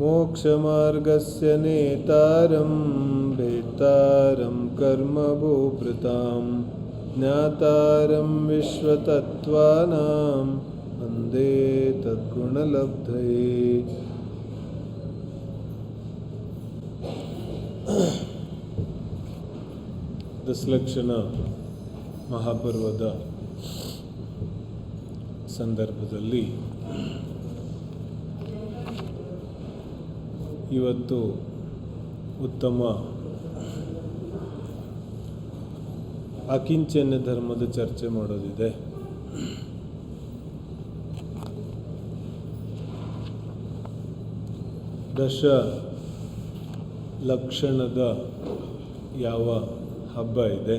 मोक्षमार्गस्य नेतारं भेत्तारं कर्मभूभृतां ज्ञातारं विश्वतत्त्वानां वन्दे तद्गुणलब्धये। ದಶಲಕ್ಷಣ ಮಹಾಪರ್ವದ ಸಂದರ್ಭದಲ್ಲಿ ಇವತ್ತು ಉತ್ತಮ ಅಕಿಂಚನ್ಯ ಧರ್ಮದ ಚರ್ಚೆ ಮಾಡೋದಿದೆ. ದಶ ಲಕ್ಷಣದ ಯಾವ ಹಬ್ಬ ಇದೆ,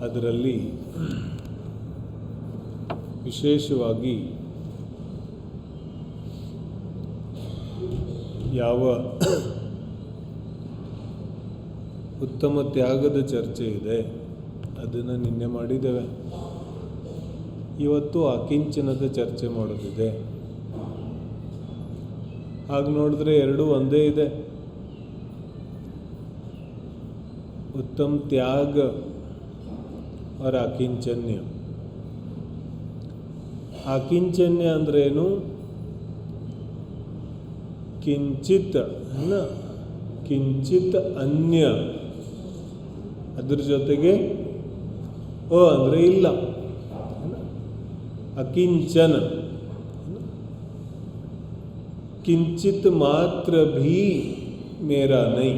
ಅದರಲ್ಲಿ ವಿಶೇಷವಾಗಿ ಯಾವ ಉತ್ತಮ ತ್ಯಾಗದ ಚರ್ಚೆ ಇದೆ ಅದನ್ನು ನಿನ್ನೆ ಮಾಡಿದ್ದೇವೆ. ಇವತ್ತು ಅಕಿಂಚನದ ಚರ್ಚೆ ಮಾಡೋದಿದೆ. ಹಾಗೆ ನೋಡಿದ್ರೆ ಎರಡೂ ಒಂದೇ ಇದೆ. उत्तम त्याग और अकिंचन्य. अकिंचन्य अंद्रेनु किंचित है ना, किंचित अन्य अदर जोतेगे ओ अंद्रे इल्ल अकिंचन किंचित मात्र भी मेरा नहीं.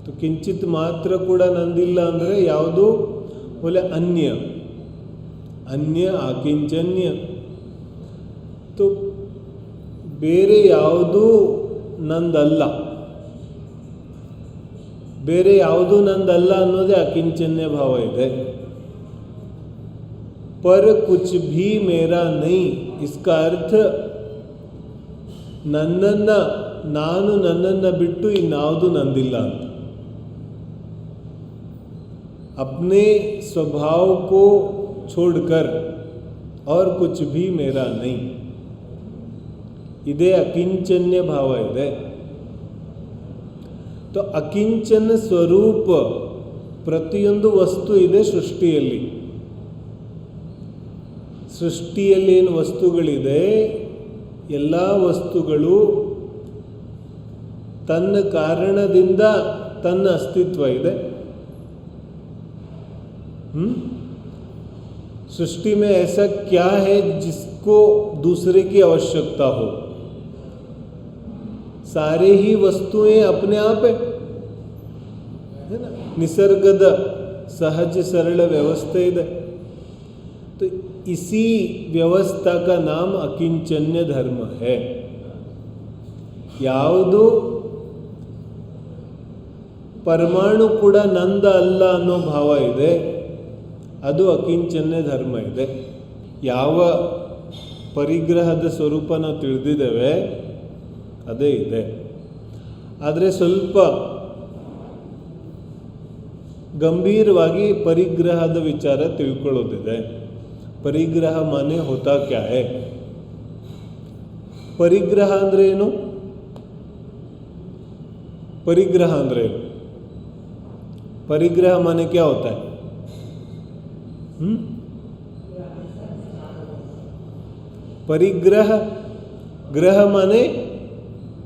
तो किंचित मात्र ಕೂಡ ನಂದಿಲ್ಲ ಅಂದರೆ ಯಾವುದು ಒಲೆ ಅನ್ಯ ಅನ್ಯ ಅಕಿಂಚನ್ಯ. तो ಬೇರೆ ಯಾವುದು ನಂದಲ್ಲ, ಬೇರೆ ಯಾವುದು ನಂದಲ್ಲ ಅನ್ನೋದೇ ಅಕಿಂಚನ್ಯ ಭಾವ ಇದೆ. पर कुछ भी मेरा नहीं, इसका अर्थ ನಾನು ನನ್ನನ್ನು ಬಿಟ್ಟು ಇನ್ಯಾವುದು ನಂದಿಲ್ಲ ಅಂತ. अपने स्वभाव को छोड़कर और कुछ भी मेरा नहीं, इदे अकिंचन्य भाव ಇದೆ. तो अकिंचन ಸ್ವರೂಪ ಪ್ರತಿಯೊಂದು ವಸ್ತು ಇದೆ ಸೃಷ್ಟಿಯಲ್ಲಿ. ಸೃಷ್ಟಿಯಲ್ಲಿ ಏನು ವಸ್ತುಗಳಿದೆ, ಎಲ್ಲ ವಸ್ತುಗಳು ತನ್ನ ಕಾರಣದಿಂದ ತನ್ನ ಅಸ್ತಿತ್ವ ಇದೆ. सृष्टि में ऐसा क्या है जिसको दूसरे की आवश्यकता हो? सारे ही वस्तुएं अपने आप है ना. निसर्गद सहज सरल व्यवस्था ಇದೆ. तो इसी व्यवस्था का नाम अकिंचन्य धर्म है. ಯಾವುದು ಪರಮಾಣು ಕೂಡ ನಂದ ಅಲ್ಲ ಅನ್ನೋ ಭಾವ ಇದೆ, ಅದು ಅಕಿಂಚನ್ಯ ಧರ್ಮ ಇದೆ. ಯಾವ ಪರಿಗ್ರಹದ ಸ್ವರೂಪ ನಾವು ತಿಳಿದಿದ್ದೇವೆ ಅದೇ ಇದೆ. ಆದರೆ ಸ್ವಲ್ಪ ಗಂಭೀರವಾಗಿ ಪರಿಗ್ರಹದ ವಿಚಾರ ತಿಳ್ಕೊಳ್ಳೋದಿದೆ. ಪರಿಗ್ರಹ ಮಾನೆ ಹೋತಾ ಕ್ಯಾ ಹೈ? ಪರಿಗ್ರಹ ಅಂದ್ರೆ ಏನು? परिग्रह अंद्रे परिग्रह माने क्या होता है? परिग्रह, ग्रह माने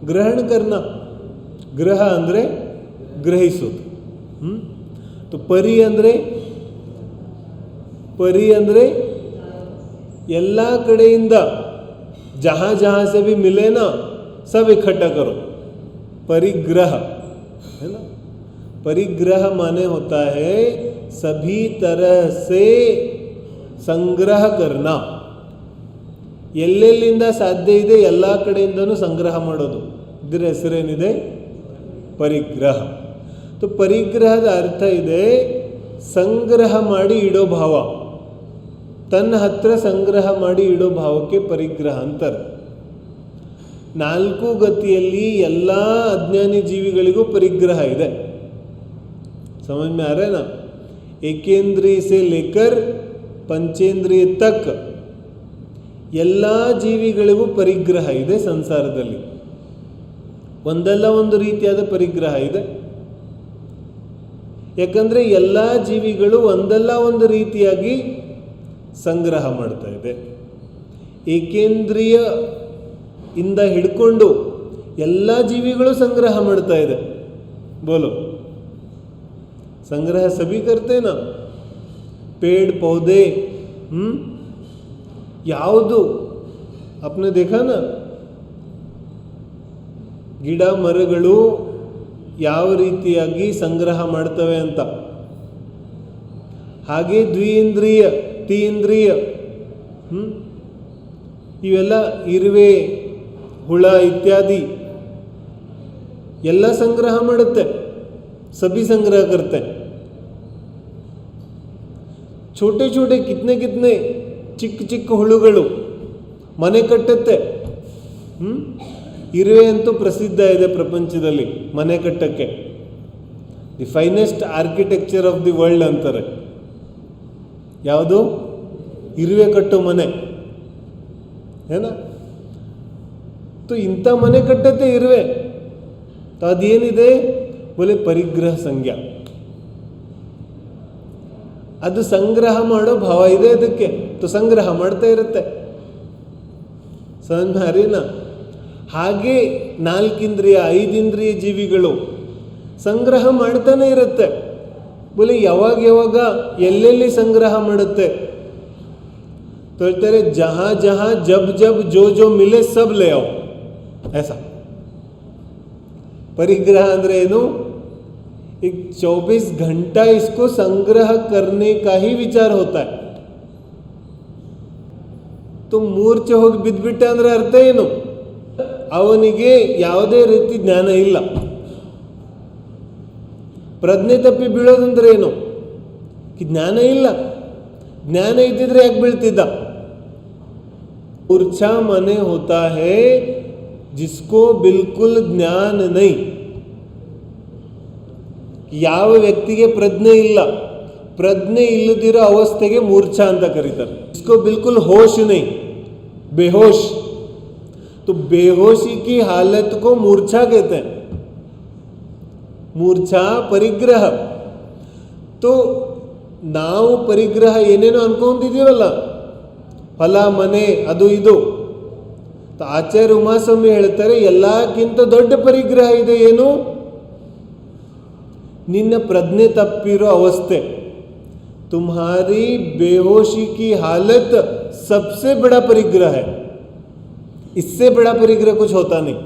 ग्रहण करना, ग्रह अंद्रे ग्रहिसोದು. तो परि अंद्रे ಎಲ್ಲ ಕಡೆಯಿಂದ जहाँ जहाँ से भी मिले ना सब इकट्ठा करो. परिग्रह है ना. परिग्रह माने होता है सभी तरह से संग्रह करना. ಎಲ್ಲೆಲ್ಲಿಂದ ಸಾಧ್ಯ ಇದೆ ಎಲ್ಲ ಕಡೆಯಿಂದನೂ ಸಂಗ್ರಹ ಮಾಡೋದು. ಇದರ ಹೆಸರೇನಿದೆ? ಪರಿಗ್ರಹ. तो ಪರಿಗ್ರಹದ ಅರ್ಥ ಇದೆ ಸಂಗ್ರಹ ಮಾಡಿ ಇಡೋ ಭಾವ. ತನ್ನ ಹತ್ರ ಸಂಗ್ರಹ ಮಾಡಿ ಇಡೋ ಭಾವಕ್ಕೆ ಪರಿಗ್ರಹ ಅಂತಾರೆ. ನಾಲ್ಕು ಗತಿಯಲ್ಲಿ ಎಲ್ಲ ಅಜ್ಞಾನಿ ಜೀವಿಗಳಿಗೂ ಪರಿಗ್ರಹ ಇದೆ. समझ में आ रहा है ना? एकेंद्रिय से लेकर पंचेंद्रिय तक ಎಲ್ಲ ಜೀವಿಗಳಿಗೂ ಪರಿಗ್ರಹ ಇದೆ ಸಂಸಾರದಲ್ಲಿ. ಒಂದಲ್ಲ ಒಂದು ರೀತಿಯಾದ ಪರಿಗ್ರಹ ಇದೆ. ಯಾಕಂದರೆ ಎಲ್ಲ ಜೀವಿಗಳು ಒಂದಲ್ಲ ಒಂದು ರೀತಿಯಾಗಿ ಸಂಗ್ರಹ ಮಾಡ್ತಾ ಇದೆ. ಏಕೇಂದ್ರಿಯ ಇಂದ ಹಿಡ್ಕೊಂಡು ಎಲ್ಲ ಜೀವಿಗಳು ಸಂಗ್ರಹ ಮಾಡ್ತಾ ಇದೆ. ಬೋಲೋ, ಸಂಗ್ರಹ ಸಭಿ करते ना, पेड़ पौधे, ಯಾವುದು आपने देखा ना, ಗಿಡ ಮರಗಳು ಯಾವ ರೀತಿಯಾಗಿ ಸಂಗ್ರಹ ಮಾಡ್ತವೆ ಅಂತ. ಹಾಗೆ ದ್ವಿಇಂದ್ರಿಯ, ತೀಂದ್ರಿಯ, ಇವೆಲ್ಲ ಇರುವೆ, ಹುಳ ಇತ್ಯಾದಿ ಎಲ್ಲ ಸಂಗ್ರಹ ಮಾಡುತ್ತೆ. ಸಭಿ ಸಂಗ್ರಹ करते. छोटे छोटे कितने कितने ಚಿಕ್ಕ ಚಿಕ್ಕ ಹುಳುಗಳು ಮನೆ ಕಟ್ಟುತ್ತೆ. ಇರುವೆ ಅಂತೂ ಪ್ರಸಿದ್ಧ ಇದೆ ಪ್ರಪಂಚದಲ್ಲಿ ಮನೆ ಕಟ್ಟಕ್ಕೆ. The finest architecture of the world ಅಂತಾರೆ. ಯಾವುದು? ಇರುವೆ ಕಟ್ಟೋ ಮನೆ ಏನ. ಇಂಥ ಮನೆ ಕಟ್ಟತ್ತೆ ಇರುವೆ. ಅದೇನಿದೆ ಬೋಲೆ ಪರಿಗ್ರಹ ಸಂಜ್ಞಾ. ಅದು ಸಂಗ್ರಹ ಮಾಡೋ ಭಾವ ಇದೆ ಅದಕ್ಕೆ. ಸಂಗ್ರಹ ಮಾಡ್ತಾ ಇರುತ್ತೆ. ಸನ್ಮಾರಿನ ಹಾಗೆ 4 ಇಂದ್ರಿಯ 5 ಇಂದ್ರಿಯ ಜೀವಿಗಳು ಸಂಗ್ರಹ ಮಾಡ್ತಾನೆ ಇರುತ್ತೆ. ಬೋಲೆ ಯಾವಾಗ ಯಾವಾಗ ಎಲ್ಲೆಲ್ಲಿ ಸಂಗ್ರಹ ಮಾಡುತ್ತೆ ಹೇಳ್ತಾರೆ, ಜಹಾ ಜಹಾ ಜಬ್ ಜಬ್ ಜೋ ಜೋ ಮಿಲೆ ಸಬ್ ಲೇ आओ ऐसा. परिग्रह ಅಂದ್ರೆ ಏನು? एक 24 घंटा इसको संग्रह करने का ही विचार होता है. तो ಮೂರ್ಛೆ ಹೋಗಿ ಬಿದ್ಬಿಟ್ಟ ಅಂದ್ರೆ ಅರ್ಥ ಏನು? ಅವನಿಗೆ ಯಾವುದೇ ರೀತಿ ಜ್ಞಾನ ಇಲ್ಲ. ಪ್ರಜ್ಞೆ ತಪ್ಪಿ ಬೀಳೋದಂದ್ರೆ ಏನು? ಜ್ಞಾನ ಇಲ್ಲ. ಜ್ಞಾನ ಇದ್ದಿದ್ರೆ ಯಾಕೆ ಬೀಳ್ತಿದ್ದ? ಮೂರ್ಛಾ ಮನೆ ಹೋತಾ ಹೈ ಜಿಸ್ಕೋ ಬಿಲ್ಕುಲ್ ಜ್ಞಾನ ನೈ. ಯಾವ ವ್ಯಕ್ತಿಗೆ ಪ್ರಜ್ಞೆ ಇಲ್ಲ, ಪ್ರಜ್ಞೆ ಇಲ್ಲದಿರೋ ಅವಸ್ಥೆಗೆ ಮೂರ್ಛಾ ಅಂತ ಕರೀತಾರೆ. इसको बिल्कुल होश नहीं, बेहोश. तो बेहोशी की हालत को मूर्छा कहते हैं. ಮೂರ್ಛಾ ಪರಿಗ್ರಹ. तो ನಾವು ಪರಿಗ್ರಹ ಏನೇನೋ ಅನ್ಕೊಂಡಿದೀವಲ್ಲ, ಫಲ ಮನೆ ಅದು ಇದು. ಆಚಾರ್ಯ ಉಮಾಸ್ವಾಮಿ ಹೇಳ್ತಾರೆ, ಎಲ್ಲಕ್ಕಿಂತ ದೊಡ್ಡ ಪರಿಗ್ರಹ ಇದೆ. ಏನು? ನಿನ್ನ ಪ್ರಜ್ಞೆ ತಪ್ಪಿರೋ ಅವಸ್ಥೆ. तुम्हारी बेहोशी की हालत सबसे बड़ा परिग्रह है. इससे बड़ा परिग्रह कुछ होता नहीं.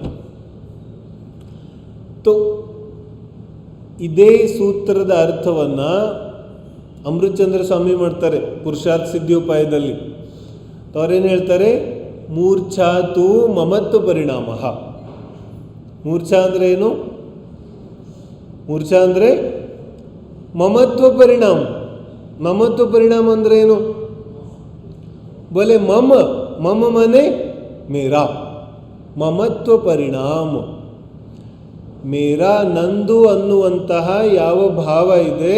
तो ಇದೇ ಸೂತ್ರದ ಅರ್ಥವನ್ನ ಅಮೃತಚಂದ್ರ ಸ್ವಾಮಿ ಮಾಡ್ತಾರೆ ಪುರುಷಾರ್ಥ ಸಿದ್ಧಿಯೋಪಾಯದಲ್ಲಿ. ಅವರೇನು ಹೇಳ್ತಾರೆ? ಮೂರ್ಛಾತು ಮಮತ್ವ ಪರಿಣಾಮ. ಮೂರ್ಛಾ ಅಂದ್ರೆ ಏನು? ಮೂರ್ಛಾ ಅಂದರೆ ಮಮತ್ವ ಪರಿಣಾಮ. ಮಮತ್ವ ಪರಿಣಾಮ ಅಂದ್ರೆ ಏನು? ಬೋಲೆ ಮಮ, ಮಮ ಮನೆ ಮೇರಾ. ಮಮತ್ವ ಪರಿಣಾಮ, ಮೇರಾ ನಂದು ಅನ್ನುವಂತಹ ಯಾವ ಭಾವ ಇದೆ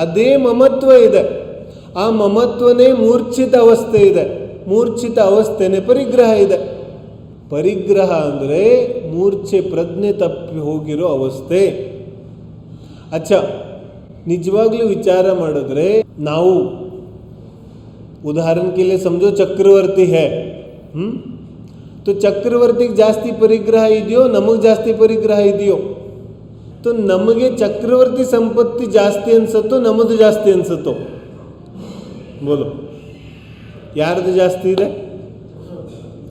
ಅದೇ ಮಮತ್ವ ಇದೆ. ಆ ಮಮತ್ವನೇ ಮೂರ್ಛಿತ ಅವಸ್ಥೆ ಇದೆ. ಮೂರ್ಛಿತ ಅವಸ್ಥೆನೇ ಪರಿಗ್ರಹ ಇದೆ. ಪರಿಗ್ರಹ ಅಂದರೆ ಮೂರ್ಛೆ, ಪ್ರಜ್ಞೆ ತಪ್ಪಿ ಹೋಗಿರೋ ಅವಸ್ಥೆ. ಅಚ್ಚಾ, ನಿಜವಾಗ್ಲೂ ವಿಚಾರ ಮಾಡಿದ್ರೆ ನಾವು ಉದಾಹರಣೆ के लिए समझो चक्रवर्ती है. तो ಚಕ್ರವರ್ತಿಗೆ ಜಾಸ್ತಿ ಪರಿಗ್ರಹ ಇದೆಯೋ ನಮಗೆ ಜಾಸ್ತಿ ಪರಿಗ್ರಹ ಇದೆಯೋ? तो ನಮಗೆ ಚಕ್ರವರ್ತಿ ಸಂಪತ್ತಿ ಜಾಸ್ತಿ ಅನ್ಸತ್ತೋ ನಮ್ಮದು ಜಾಸ್ತಿ ಅನ್ಸತ್ತೋ? ಬೋಲು, ಯಾರ್ದು ಜಾಸ್ತಿ ಇದೆ?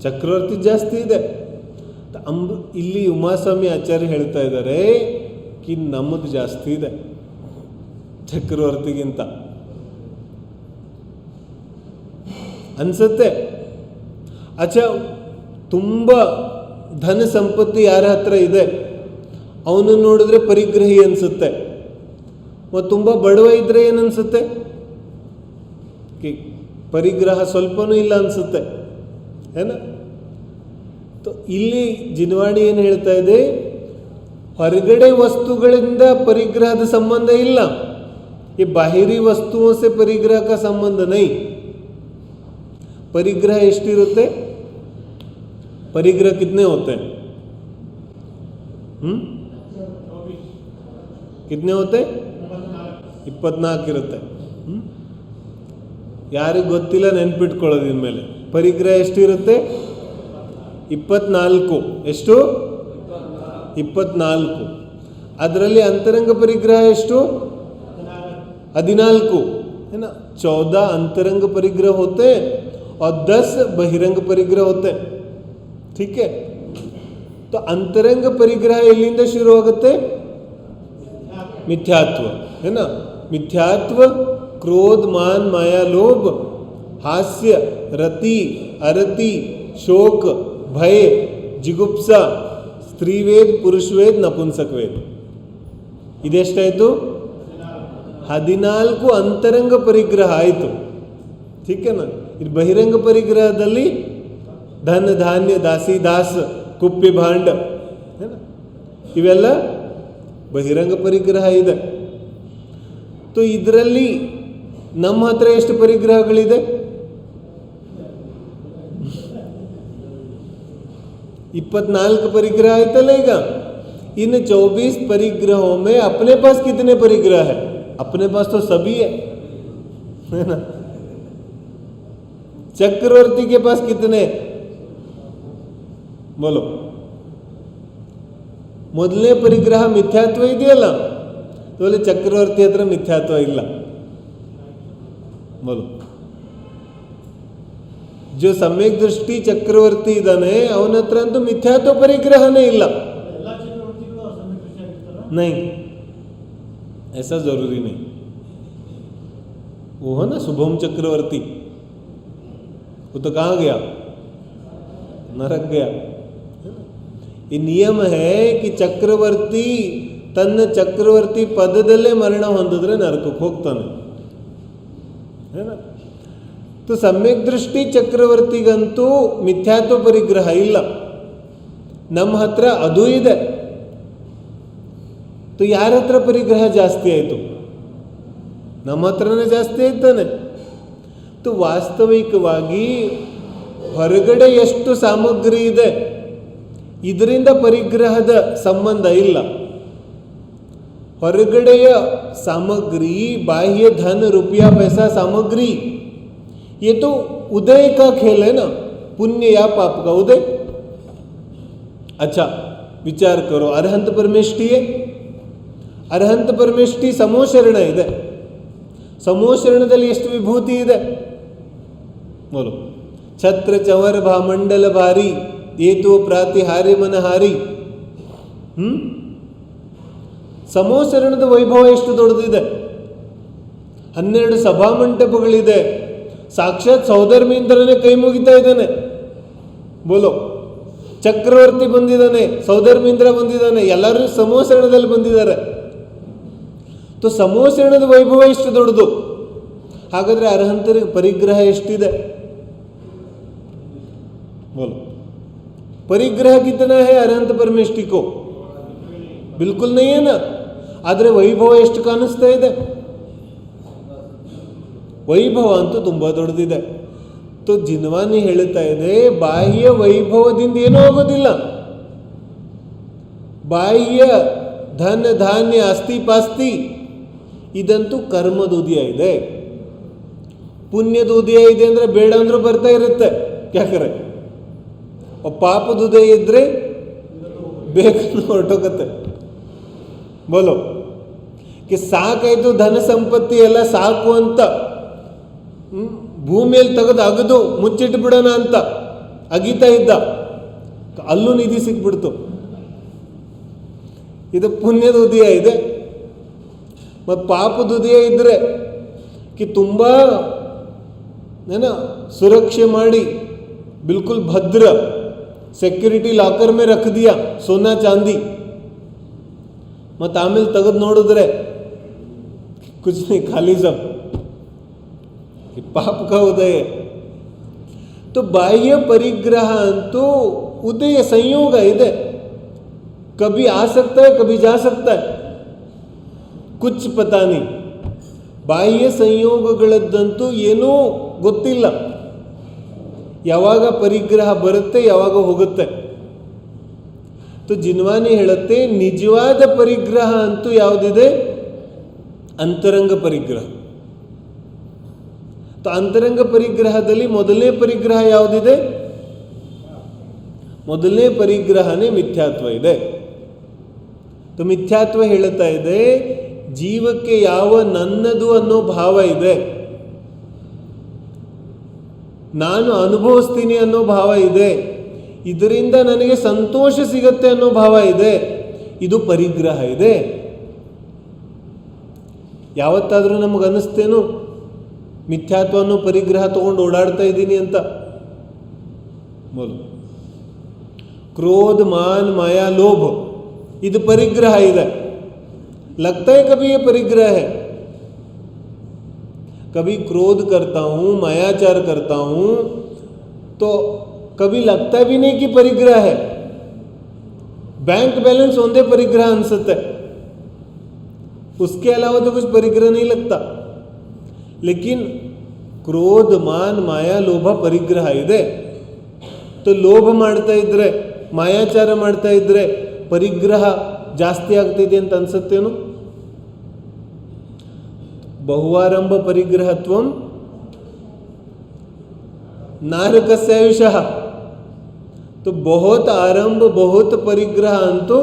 ಚಕ್ರವರ್ತಿ ಜಾಸ್ತಿ ಇದೆ. ಇಲ್ಲಿ ಉಮಾಸ್ವಾಮಿ ಆಚಾರ್ಯ ಹೇಳ್ತಾ ಇದ್ದಾರೆ ಕಿ ನಮ್ಮದು ಜಾಸ್ತಿ ಇದೆ ಚಕ್ರವರ್ತಿಗಿಂತ ಅನ್ಸುತ್ತೆ. ಅಚ್ಚಾ, ತುಂಬ ಧನ ಸಂಪತ್ತಿ ಯಾರ ಹತ್ರ ಇದೆ ಅವನು ನೋಡಿದ್ರೆ ಪರಿಗ್ರಹಿ ಅನ್ಸುತ್ತೆ. ಮತ್ತು ತುಂಬ ಬಡವ ಇದ್ರೆ ಏನನ್ಸುತ್ತೆ? ಪರಿಗ್ರಹ ಸ್ವಲ್ಪನೂ ಇಲ್ಲ ಅನ್ಸುತ್ತೆ ಏನ. ಇಲ್ಲಿ ಜಿನವಾಣಿ ಏನು ಹೇಳ್ತಾ ಇದೆ? ಹೊರಗಡೆ ವಸ್ತುಗಳಿಂದ ಪರಿಗ್ರಹದ ಸಂಬಂಧ ಇಲ್ಲ. ಈ ಬಾಹಿರಿ ವಸ್ತುओं से परिग्रह का संबंध नहीं. ಪರಿಗ್ರಹ ಎಷ್ಟಿರುತ್ತೆ? ಪರಿಗ್ರಹ कितने होते हैं? कितने होते? 24 ಇರುತ್ತೆ. ಯಾರಿಗೆ ಗೊತ್ತಿಲ್ಲ ನೆನ್ಪಿಟ್ಕೊಳ್ಳೋದು ಇನ್ಮೇಲೆ. ಪರಿಗ್ರಹ ಎಷ್ಟಿರುತ್ತೆ? 24. ಎಷ್ಟು? 24. ಅದರಲ್ಲಿ ಅಂತರಂಗ ಪರಿಗ್ರಹ ಎಷ್ಟು? 14 है ना. 14 अंतरंग परिग्रह होते हैं और 10 बहिरंग परिग्रह होते हैं. ठीक है. तो अंतरंग परिग्रह ಎಲ್ಲಿಂದ ಶುರು ಆಗುತ್ತೆ? मिथ्यात्व है ना. मिथ्यात्व क्रोध मान माया लोभ हास्य रति अरति शोक भय जिगुप्सा स्त्रीवेद पुरुषवेद नपुंसकवेद. ಇದೆಷ್ಟಾಯಿತು? 14 ಅಂತರಂಗ ಪರಿಗ್ರಹ ಆಯಿತು. ठीकೇನಾ. ಇದು ಬಹಿರಂಗ ಪರಿಗ್ರಹದಲ್ಲಿ ಧನ ಧಾನ್ಯ ದಾಸಿ ದಾಸ್ ಕುಪ್ಪಿ ಭಾಂಡ ಇವೆಲ್ಲ ಬಹಿರಂಗ ಪರಿಗ್ರಹ ಇದೆ. तो ಇದರಲ್ಲಿ ನಮ್ಮ ಹತ್ರ ಎಷ್ಟು ಪರಿಗ್ರಹಗಳಿದೆ? 24 परिग्रह आयतल ಈಗ. इन 24 परिग्रहों में अपने पास कितने परिग्रह है? अपने पास तो सभी है ना. चक्रवर्ती के पास कितने? बोलो. ಮೊದಲನೇ ಪರಿಗ್ರಹ ಮಿಥ್ಯಾತ್ವ ಇದೆಯಲ್ಲ, बोले ಚಕ್ರವರ್ತಿ ಹತ್ರ ಮಿಥ್ಯಾತ್ವ ಇಲ್ಲ. बोलो. जो सम्यक दृष्टि चक्रवर्ती इदाने ಅವನ ಹತ್ರ ಅಂತೂ ಮಿಥ್ಯಾತ್ವ ಪರಿಗ್ರಹನೇ ಇಲ್ಲ. नहीं, ऐसा जरूरी नहीं. वो है ना शुभम चक्रवर्ती, वो तो कहाँ गया? नरक गया. ये नियम है कि चक्रवर्ती ತನ್ನ ಚಕ್ರವರ್ತಿ ಪದದಲ್ಲೇ ಮರಣ ಹೊಂದಿದ್ರೆ ನರಕಕ್ಕೆ ಹೋಗ್ತಾನೆ. तो सम्यक दृष्टि ಚಕ್ರವರ್ತಿಗಂತೂ ಮಿಥ್ಯಾತ್ವ ಪರಿಗ್ರಹ ಇಲ್ಲ. ನಮ್ಮ ಹತ್ರ ಅದು ಇದೆ. तो ಯಾರ ಹತ್ರ ಪರಿಗ್ರಹ ಜಾಸ್ತಿ ಆಯಿತು? ನಮ್ಮ ಹತ್ರನೇ ಜಾಸ್ತಿ ಆಯ್ತಾನೆ. तो ವಾಸ್ತವಿಕವಾಗಿ ಹೊರಗಡೆ ಎಷ್ಟು ಸಾಮಗ್ರಿ ಇದೆ ಇದರಿಂದ ಪರಿಗ್ರಹದ ಸಂಬಂಧ ಇಲ್ಲ. ಹೊರಗಡೆಯ सामग्री बाह्य धन रुपया पैसा सामग्री ये तो उदय का खेल है ना. पुण्य या पाप का उदय. अच्छा विचार करो. अरहंत परमेष्ठी है. ಅರ್ಹಂತ ಪರಮೇಷ್ಠಿ ಸಮೋಶರಣ ಇದೆ. ಸಮೋಶರಣದಲ್ಲಿ ಎಷ್ಟು ವಿಭೂತಿ ಇದೆ? बोलो. ಛತ್ರ ಚವರ ಭಾಮಂಡಲ ಭಾರಿ ಏತು ಪ್ರಾತಿಹಾರ್ಯ ಮನಹಾರಿ. ಸಮೋಶರಣದ ವೈಭವ ಎಷ್ಟು ದೊಡ್ಡದಿದೆ? 12 ಸಭಾಮಂಟಪಗಳಿದೆ. ಸಾಕ್ಷಾತ್ ಸೌಧರ್ಮೇಂದ್ರನೇ ಕೈ ಮುಗಿತಾ ಇದ್ದಾನೆ. ಬೋಲೋ. ಚಕ್ರವರ್ತಿ ಬಂದಿದ್ದಾನೆ, ಸೌಧರ್ಮೇಂದ್ರ ಬಂದಿದ್ದಾನೆ, ಎಲ್ಲರೂ ಸಮೋಶರಣದಲ್ಲಿ ಬಂದಿದ್ದಾರೆ. तो ಸಮೋಶರಣದ ವೈಭವ ಎಷ್ಟು ದೊಡ್ಡದು. ಹಾಗಾದ್ರೆ ಅರ್ಹಂತರಿಗೆ ಪರಿಗ್ರಹ ಎಷ್ಟಿದೆ? बोलो. परिग्रह कितना है अरहंत परमेष्ठी को? बिल्कुल नहीं है ना. ಆದರೆ ವೈಭವ ಎಷ್ಟು ಕಾಣಿಸ್ತಾ ಇದೆ? ವೈಭವ ಅಂತೂ ತುಂಬಾ ದೊಡ್ಡದಿದೆ. तो ಜಿನ್ವಾನಿ ಹೇಳ್ತಾ ಇದೆ ಬಾಹ್ಯ ವೈಭವದಿಂದ ಏನೂ ಆಗೋದಿಲ್ಲ. ಬಾಹ್ಯ ಧನ ಧಾನ್ಯ ಆಸ್ತಿ ಪಾಸ್ತಿ ಇದಂತೂ ಕರ್ಮದ ಉದಯ ಇದೆ. ಪುಣ್ಯದ ಉದಯ ಇದೆ ಅಂದರೆ ಬೇಡ ಅಂದ್ರೂ ಬರ್ತಾ ಇರುತ್ತೆ. ಯಾಕಂದ್ರೆ ಪಾಪದ ಉದಯ ಇದ್ರೆ ಬೇಕಂದ್ರೆ ಹೊರಟೋಗತ್ತೆ. ಬೋಲೋ. कि ಸಾಕಾಯ್ತು ಧನ ಸಂಪತ್ತಿ ಎಲ್ಲ ಸಾಕು ಅಂತ ಭೂಮಿಯಲ್ಲಿ ತೆಗೆದು ಅಗದು ಮುಚ್ಚಿಟ್ಟು ಬಿಡೋಣ ಅಂತ ಅಗೀತಾ ಇದ್ದ, ಅಲ್ಲೂ ನಿಧಿ ಸಿಕ್ಬಿಡ್ತು. ಇದು ಪುಣ್ಯದ ಉದಯ ಇದೆ. ಮತ್ತು ಪಾಪದ ಉದಯ ಇದ್ರೆ कि ತುಂಬಾ ಸುರಕ್ಷೆ ಮಾಡಿ बिल्कुल भद्र सिक्योरिटी लॉकर में रख दिया सोना चांदी, ಮತ್ತು ಆಮೇಲೆ ತೆಗೆದು ನೋಡಿದ್ರೆ कुछ नहीं, खाली सब. पाप का उदय. तो बाह्य परिग्रह ಅಂತೂ ಉದಯ ಸಂಯೋಗ ಇದೆ. कभी आ सकता है कभी जा सकता है, कुछ पता नहीं. ಬಾಹ್ಯ ಸಂಯೋಗಗಳದ್ದಂತೂ ಏನೂ ಗೊತ್ತಿಲ್ಲ. ಯಾವಾಗ ಪರಿಗ್ರಹ ಬರುತ್ತೆ, ಯಾವಾಗ ಹೋಗುತ್ತೆ. ಜಿನ್ವಾನಿ ಹೇಳುತ್ತೆ, ನಿಜವಾದ ಪರಿಗ್ರಹ ಅಂತೂ ಯಾವುದಿದೆ? ಅಂತರಂಗ ಪರಿಗ್ರಹ. ಅಂತರಂಗ ಪರಿಗ್ರಹದಲ್ಲಿ ಮೊದಲನೇ ಪರಿಗ್ರಹ ಯಾವುದಿದೆ? ಮೊದಲನೇ ಪರಿಗ್ರಹನೇ ಮಿಥ್ಯಾತ್ವ ಇದೆ. ಮಿಥ್ಯಾತ್ವ ಹೇಳುತ್ತಾ ಇದೆ, ಜೀವಕ್ಕೆ ಯಾವ ನನ್ನದು ಅನ್ನೋ ಭಾವ ಇದೆ, ನಾನು ಅನುಭವಿಸ್ತೀನಿ ಅನ್ನೋ ಭಾವ ಇದೆ, ಇದರಿಂದ ನನಗೆ ಸಂತೋಷ ಸಿಗತ್ತೆ ಅನ್ನೋ ಭಾವ ಇದೆ, ಇದು ಪರಿಗ್ರಹ ಇದೆ. ಯಾವತ್ತಾದರೂ ನಮಗೆ ಅನ್ನಿಸ್ತೇನು ಮಿಥ್ಯಾತ್ವ ಅನ್ನೋ ಪರಿಗ್ರಹ ತಗೊಂಡು ಓಡಾಡ್ತಾ ಇದ್ದೀನಿ ಅಂತ? ಕ್ರೋಧ, मान, माया, लोभ, ಇದು ಪರಿಗ್ರಹ ಇದೆ. लगता है कभी ये परिग्रह है? कभी क्रोध करता हूं, मायाचार करता हूं, तो कभी लगता भी नहीं कि परिग्रह है. बैंक बैलेंस ಒಂದೇ ಪರಿಗ್ರಹ ಅನ್ಸುತ್ತೆ, उसके अलावा तो कुछ परिग्रह नहीं लगता. लेकिन क्रोध, मान, माया, लोभ ಪರಿಗ್ರಹ ಇದೆ. ಲೋಭ ಮಾಡ್ತಾ ಇದ್ರೆ, ಮಾಯಾಚಾರ ಮಾಡ್ತಾ ಇದ್ರೆ ಪರಿಗ್ರಹ ಜಾಸ್ತಿ ಆಗ್ತಿದೆ ಅಂತ ಅನ್ಸುತ್ತೇನು? ಬಹುವಾರಂಭ ಪರಿಗ್ರಹತ್ವಂ नारकस्यायुषः. तो बहुत आरंभ, बहुत परिग्रह ಅಂತೂ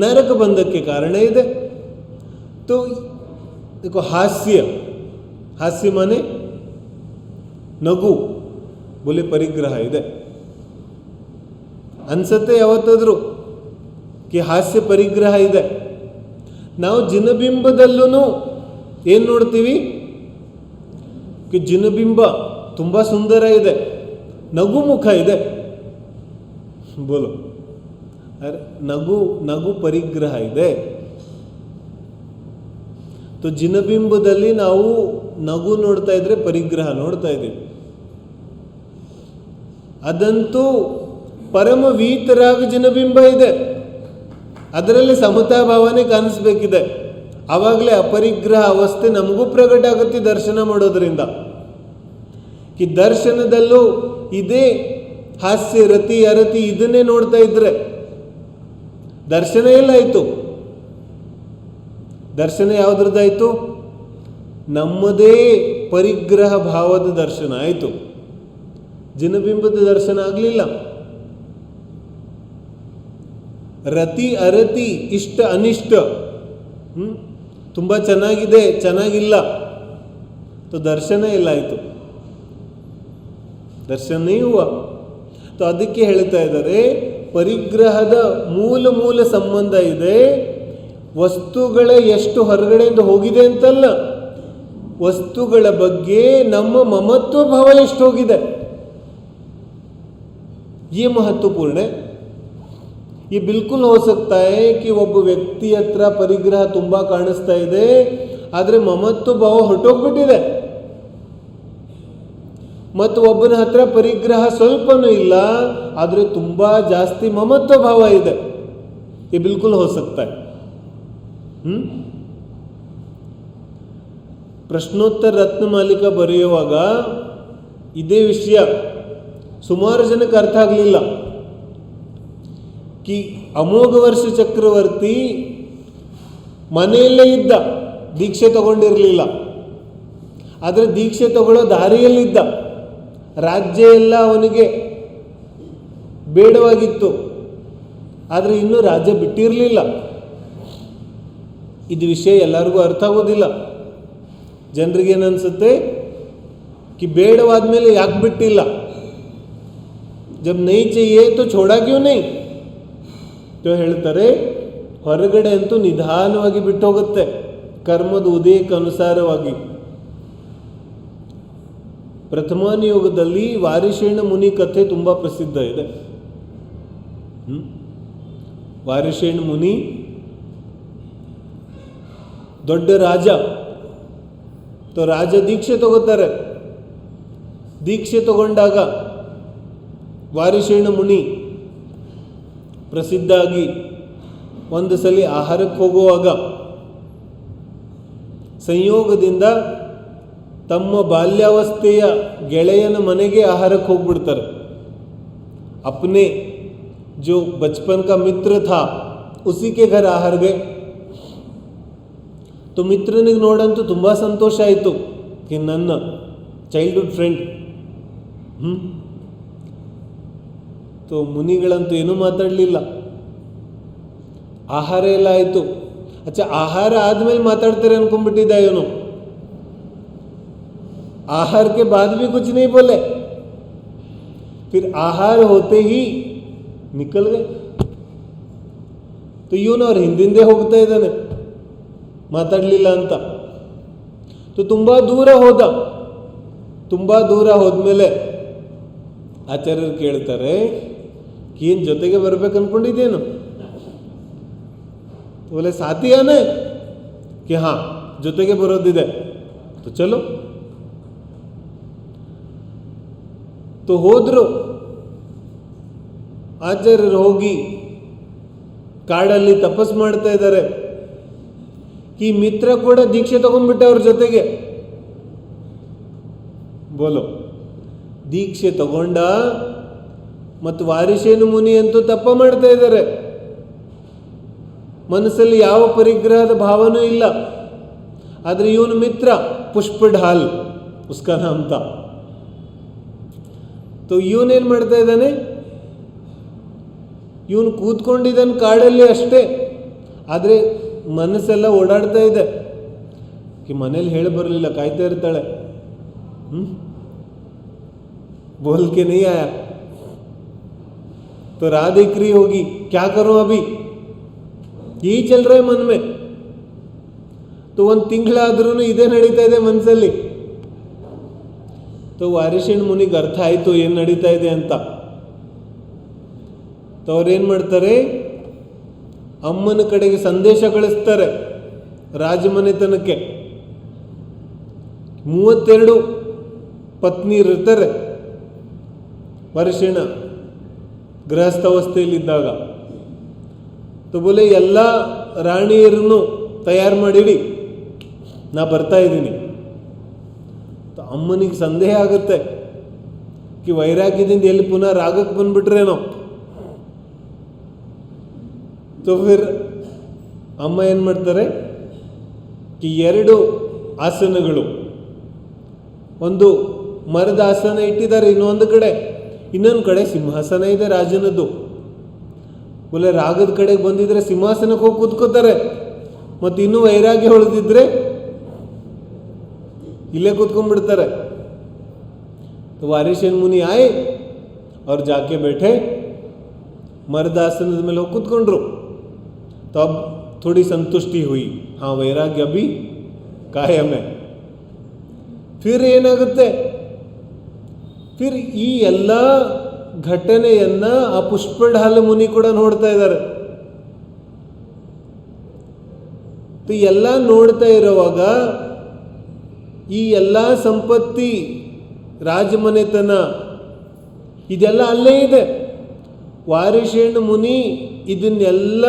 नरक ಬಂದಕ್ಕೆ ಕಾರಣ ಇದೆ. तो देखो, हास्य माने नगु, बोले परिग्रह ಇದೆ ಅನ್ಸತ್ತೆ ಯಾವತ್ತಾದರೂ कि ಹಾಸ್ಯ ಪರಿಗ್ರಹ ಇದೆ. ನಾವು ಜಿನಬಿಂಬದಲ್ಲೂ ಏನು ನೋಡ್ತೀವಿ? कि ಜಿನಬಿಂಬ ತುಂಬ ಸುಂದರ ಇದೆ, ನಗು ಮುಖ ಇದೆ. ಬೋಲು, ಅರೆ ನಗು ಪರಿಗ್ರಹ ಇದೆ. ಜಿನಬಿಂಬದಲ್ಲಿ ನಾವು ನಗು ನೋಡ್ತಾ ಇದ್ರೆ ಪರಿಗ್ರಹ ನೋಡ್ತಾ ಇದ್ದೀವಿ. ಅದಂತೂ ಪರಮ ವೀತರಾಗ ಜಿನಬಿಂಬ ಇದೆ, ಅದರಲ್ಲಿ ಸಮತಾ ಭಾವನೆ ಕಾಣಿಸ್ಬೇಕಿದೆ. ಆವಾಗಲೇ ಅಪರಿಗ್ರಹ ಅವಸ್ಥೆ ನಮಗೂ ಪ್ರಕಟ ಆಗುತ್ತೆ ದರ್ಶನ ಮಾಡೋದ್ರಿಂದ. कि ದರ್ಶನದಲ್ಲೂ ಇದೇ ಹಾಸ್ಯ, ರತಿ, ಅರತಿ ಇದನ್ನೇ ನೋಡ್ತಾ ಇದ್ರೆ ದರ್ಶನ ಎಲ್ಲಾಯಿತು? ದರ್ಶನ ಯಾವುದ್ರದ್ದಾಯಿತು? ನಮ್ಮದೇ ಪರಿಗ್ರಹ ಭಾವದ ದರ್ಶನ ಆಯಿತು, ಜಿನಬಿಂಬದ ದರ್ಶನ ಆಗಲಿಲ್ಲ. ರತಿ, ಅರತಿ, ಇಷ್ಟ, ಅನಿಷ್ಟ, ತುಂಬ ಚೆನ್ನಾಗಿದೆ, ಚೆನ್ನಾಗಿಲ್ಲ, ದರ್ಶನ ಎಲ್ಲಾಯಿತು? ದರ್ಶನ ಹುವ. ಅದಕ್ಕೆ ಹೇಳ್ತಾ ಇದ್ದಾರೆ, ಪರಿಗ್ರಹದ ಮೂಲ ಸಂಬಂಧ ಇದೆ. ವಸ್ತುಗಳ ಎಷ್ಟು ಹೊರಗಡೆಯಿಂದ ಹೋಗಿದೆ ಅಂತಲ್ಲ, ವಸ್ತುಗಳ ಬಗ್ಗೆ ನಮ್ಮ ಮಮತ್ವ ಭಾವ ಎಷ್ಟು ಹೋಗಿದೆ, ये महत्वपूर्ण है. ये बिल्कुल हो सकता है कि ಒಬ್ಬ ವ್ಯಕ್ತಿ ಹತ್ರ ಪರಿಗ್ರಹ ತುಂಬ ಕಾಣಿಸ್ತಾ ಇದೆ, ಆದರೆ ಮಮತ್ವ ಭಾವ ಹೊರಟೋಗ್ಬಿಟ್ಟಿದೆ. ಮತ್ತು ಒಬ್ಬನ ಹತ್ರ ಪರಿಗ್ರಹ ಸ್ವಲ್ಪನೂ ಇಲ್ಲ, ಆದರೆ ತುಂಬ ಜಾಸ್ತಿ ಮಮತ್ವ ಭಾವ ಇದೆ. ये बिल्कुल हो सकता है. ಪ್ರಶ್ನೋತ್ತರ ರತ್ನಮಾಲಿಕ ಬರೆಯುವಾಗ ಇದೇ ವಿಷಯ ಸುಮಾರು ಜನಕ್ಕೆ ಅರ್ಥ ಆಗಲಿಲ್ಲ. कि ಅಮೋಘ ವರ್ಷ ಚಕ್ರವರ್ತಿ ಮನೆಯಲ್ಲೇ ಇದ್ದ, ದೀಕ್ಷೆ ತಗೊಂಡಿರಲಿಲ್ಲ. ಆದರೆ ದೀಕ್ಷೆ ತಗೊಳ್ಳೋ ದಾರಿಯಲ್ಲಿದ್ದ. ರಾಜ್ಯ ಎಲ್ಲ ಅವನಿಗೆ ಬೇಡವಾಗಿತ್ತು, ಆದರೆ ಇನ್ನೂ ರಾಜ್ಯ ಬಿಟ್ಟಿರಲಿಲ್ಲ. ಇದು ವಿಷಯ ಎಲ್ಲರಿಗೂ ಅರ್ಥ ಆಗೋದಿಲ್ಲ. ಜನರಿಗೇನನ್ಸುತ್ತೆ कि ಬೇಡವಾದ ಮೇಲೆ ಯಾಕೆ ಬಿಟ್ಟಿಲ್ಲ, जब नहीं चाहिए तो छोड़ा क्यों नहीं? ಹೇಳ್ತಾರೆ, ಹೊರಗಡೆ ಅಂತೂ ನಿಧಾನವಾಗಿ ಬಿಟ್ಟು ಹೋಗುತ್ತೆ, ಕರ್ಮದ ಉದಯಕ್ಕೆ ಅನುಸಾರವಾಗಿ. ಪ್ರಥಮಾನಿಯೋಗದಲ್ಲಿ ವಾರಿಷೇಣ ಮುನಿ ಕಥೆ ತುಂಬ ಪ್ರಸಿದ್ಧ ಇದೆ. ವಾರಿಷೇಣ ಮುನಿ ದೊಡ್ಡ ರಾಜ. ರಾಜ ದೀಕ್ಷೆ ತಗೋತಾರೆ. ದೀಕ್ಷೆ ತಗೊಂಡಾಗ ವಾರಿಷೇಣ ಮುನಿ ಪ್ರಸಿದ್ಧ ಆಗಿ ಒಂದು ಸಲ ಆಹಾರಕ್ಕೆ ಹೋಗುವಾಗ ಸಂಯೋಗದಿಂದ ತಮ್ಮ ಬಾಲ್ಯಾವಸ್ಥೆಯ ಗೆಳೆಯನ ಮನೆಗೆ ಆಹಾರಕ್ಕೆ ಹೋಗ್ಬಿಡ್ತಾರೆ. अपने जो बचपन का मित्र था उसी के घर आहार गए. तो ಮಿತ್ರನಿಗೆ ನೋಡಂತೂ ತುಂಬ ಸಂತೋಷ ಆಯಿತು कि ನನ್ನ ಚೈಲ್ಡ್ಹುಡ್ ಫ್ರೆಂಡ್. तो ಮುನಿಗಳಂತೂ ಏನೂ ಮಾತಾಡಲಿಲ್ಲ. ಆಹಾರ ಎಲ್ಲ ಆಯಿತು. अच्छा ಆಹಾರ ಆದಮೇಲೆ ಮಾತಾಡ್ತಾರೆ ಅನ್ಕೊಂಡ್ಬಿಟ್ಟಿದ್ದ ಇವನು. आहार के बाद भी कुछ नहीं बोले, फिर आहार होते ही निकल गए. तो ಇವನು ಅವ್ರ ಹಿಂದಿಂದೆ ಹೋಗ್ತಾ ಇದ್ದಾನೆ ಮಾತಾಡಲಿಲ್ಲ ಅಂತ. तो ತುಂಬ ದೂರ ಹೋದ. ತುಂಬ ದೂರ ಹೋದ್ಮೇಲೆ ಆಚಾರ್ಯರು ಕೇಳ್ತಾರೆ, ಏನು ಜೊತೆಗೆ ಬರ್ಬೇಕು ಅನ್ಕೊಂಡಿದ್ದೇನು? बोले साथी आने कि हाँ ಜೊತೆಗೆ ಬರೋದಿದೆ. तो चलो. तो ಹೋದ್ರು. ಆಚಾರ್ಯರು ಹೋಗಿ ಕಾಡಲ್ಲಿ ತಪಸ್ ಮಾಡ್ತಾ ಇದ್ದಾರೆ. ಈ ಮಿತ್ರ ಕೂಡ ದೀಕ್ಷೆ ತಗೊಂಡ್ಬಿಟ್ಟೆ ಅವ್ರ ಜೊತೆಗೆ. ಬೋಲೋ, ದೀಕ್ಷೆ ತಗೊಂಡ ಮತ್ತು ವಾರಿಷೇನು ಮುನಿ ಅಂತೂ ತಪ್ಪ ಮಾಡ್ತಾ ಇದ್ದಾರೆ. ಮನಸ್ಸಲ್ಲಿ ಯಾವ ಪರಿಗ್ರಹದ ಭಾವನೂ ಇಲ್ಲ. ಆದರೆ ಇವನು ಮಿತ್ರ ಪುಷ್ಪ ಢಾಲ್ ಉಸ್ಕಾ ನಾಮ್ ತಾ. तो ಇವನೇನು ಮಾಡ್ತಾ ಇದ್ದಾನೆ? ಇವನು ಕೂತ್ಕೊಂಡಿದ್ದಾನೆ ಕಾಡಲ್ಲಿ ಅಷ್ಟೇ, ಆದರೆ ಮನಸ್ಸೆಲ್ಲ ಓಡಾಡ್ತಾ ಇದೆ. ಮನೇಲಿ ಹೇಳಿ ಬರಲಿಲ್ಲ, ಕಾಯ್ತಾ ಇರ್ತಾಳೆ. बोल के नहीं आया तो रात दिख रही होगी, क्या करूं अभी, यही चल रहा है मन में. तो ಒಂದು ತಿಂಗಳಾದ್ರೂ ಇದೇ ನಡೀತಾ ಇದೆ ಮನಸ್ಸಲ್ಲಿ. तो ವಾರಿಷೇಣ ಮುನಿಗೆ ಅರ್ಥ ಆಯಿತು ಏನು ನಡೀತಾ ಇದೆ ಅಂತ. तो ಅವ್ರೇನು ಮಾಡ್ತಾರೆ, ಅಮ್ಮನ ಕಡೆಗೆ ಸಂದೇಶ ಕಳಿಸ್ತಾರೆ ರಾಜಮನೆತನಕ್ಕೆ. 32 ಪತ್ನಿಯರಿರ್ತಾರೆ ವಾರಿಷೇಣ ಗೃಹಸ್ಥಾವಸ್ಥೆಯಲ್ಲಿದ್ದಾಗ. तो बोले ಎಲ್ಲ ರಾಣಿಯರನ್ನು ತಯಾರು ಮಾಡಿಡಿ, ನಾ ಬರ್ತಾ ಇದ್ದೀನಿ. ಅಮ್ಮನಿಗೆ ಸಂದೇಹ ಆಗುತ್ತೆ ಕಿ ವೈರಾಗ್ಯದಿಂದ ಎಲ್ಲಿ ಪುನಃ ರಾಗಕ್ಕೆ ಬಂದ್ಬಿಟ್ರೇನೋ. तो फिर ಅಮ್ಮ ಏನು ಮಾಡ್ತಾರೆ, ಈ 2 ಆಸನಗಳು, ಒಂದು ಮರದ ಆಸನ ಇಟ್ಟಿದ್ದಾರೆ ಇನ್ನೊಂದು ಕಡೆ, ಇನ್ನೊಂದು ಕಡೆ ಸಿಂಹಾಸನ ಇದೆ ರಾಜನದ್ದು. ಒಳ್ಳೆ ರಾಗದ ಕಡೆಗೆ ಬಂದಿದ್ರೆ ಸಿಂಹಾಸನಕ್ಕೆ ಹೋಗಿ ಕೂತ್ಕೋತಾರೆ, ಮತ್ತು ಇನ್ನೂ ವೈರಾಗ್ಯ ಹೊಳೆದಿದ್ರೆ ಇಲ್ಲೇ ಕೂತ್ಕೊಂಡ್ಬಿಡ್ತಾರೆ. तो वारिषेण मुनि आए और जाके बैठे, मर्द आसनದ ಮೇಲೆ ಹೋಗಿ ಕೂತ್ಕೊಂಡ್ರು. तो अब थोड़ी संतुष्टि हुई, हाँ वैराग्य अभी कायम है. फिर ಏನಾಗುತ್ತೆ, फिर ಈ ಎಲ್ಲ ಘಟನೆಯನ್ನ ಆ ಪುಷ್ಪಢಾಲ ಮುನಿ ಕೂಡ ನೋಡ್ತಾ ಇದ್ದಾರೆ. तो ಎಲ್ಲ ನೋಡ್ತಾ ಇರುವಾಗ ಈ ಎಲ್ಲ ಸಂಪತ್ತಿ, ರಾಜಮನೆತನ ಇದೆಲ್ಲ ಅಲ್ಲೇ ಇದೆ. ವಾರಿಷೇಣ ಮುನಿ ಇದನ್ನೆಲ್ಲ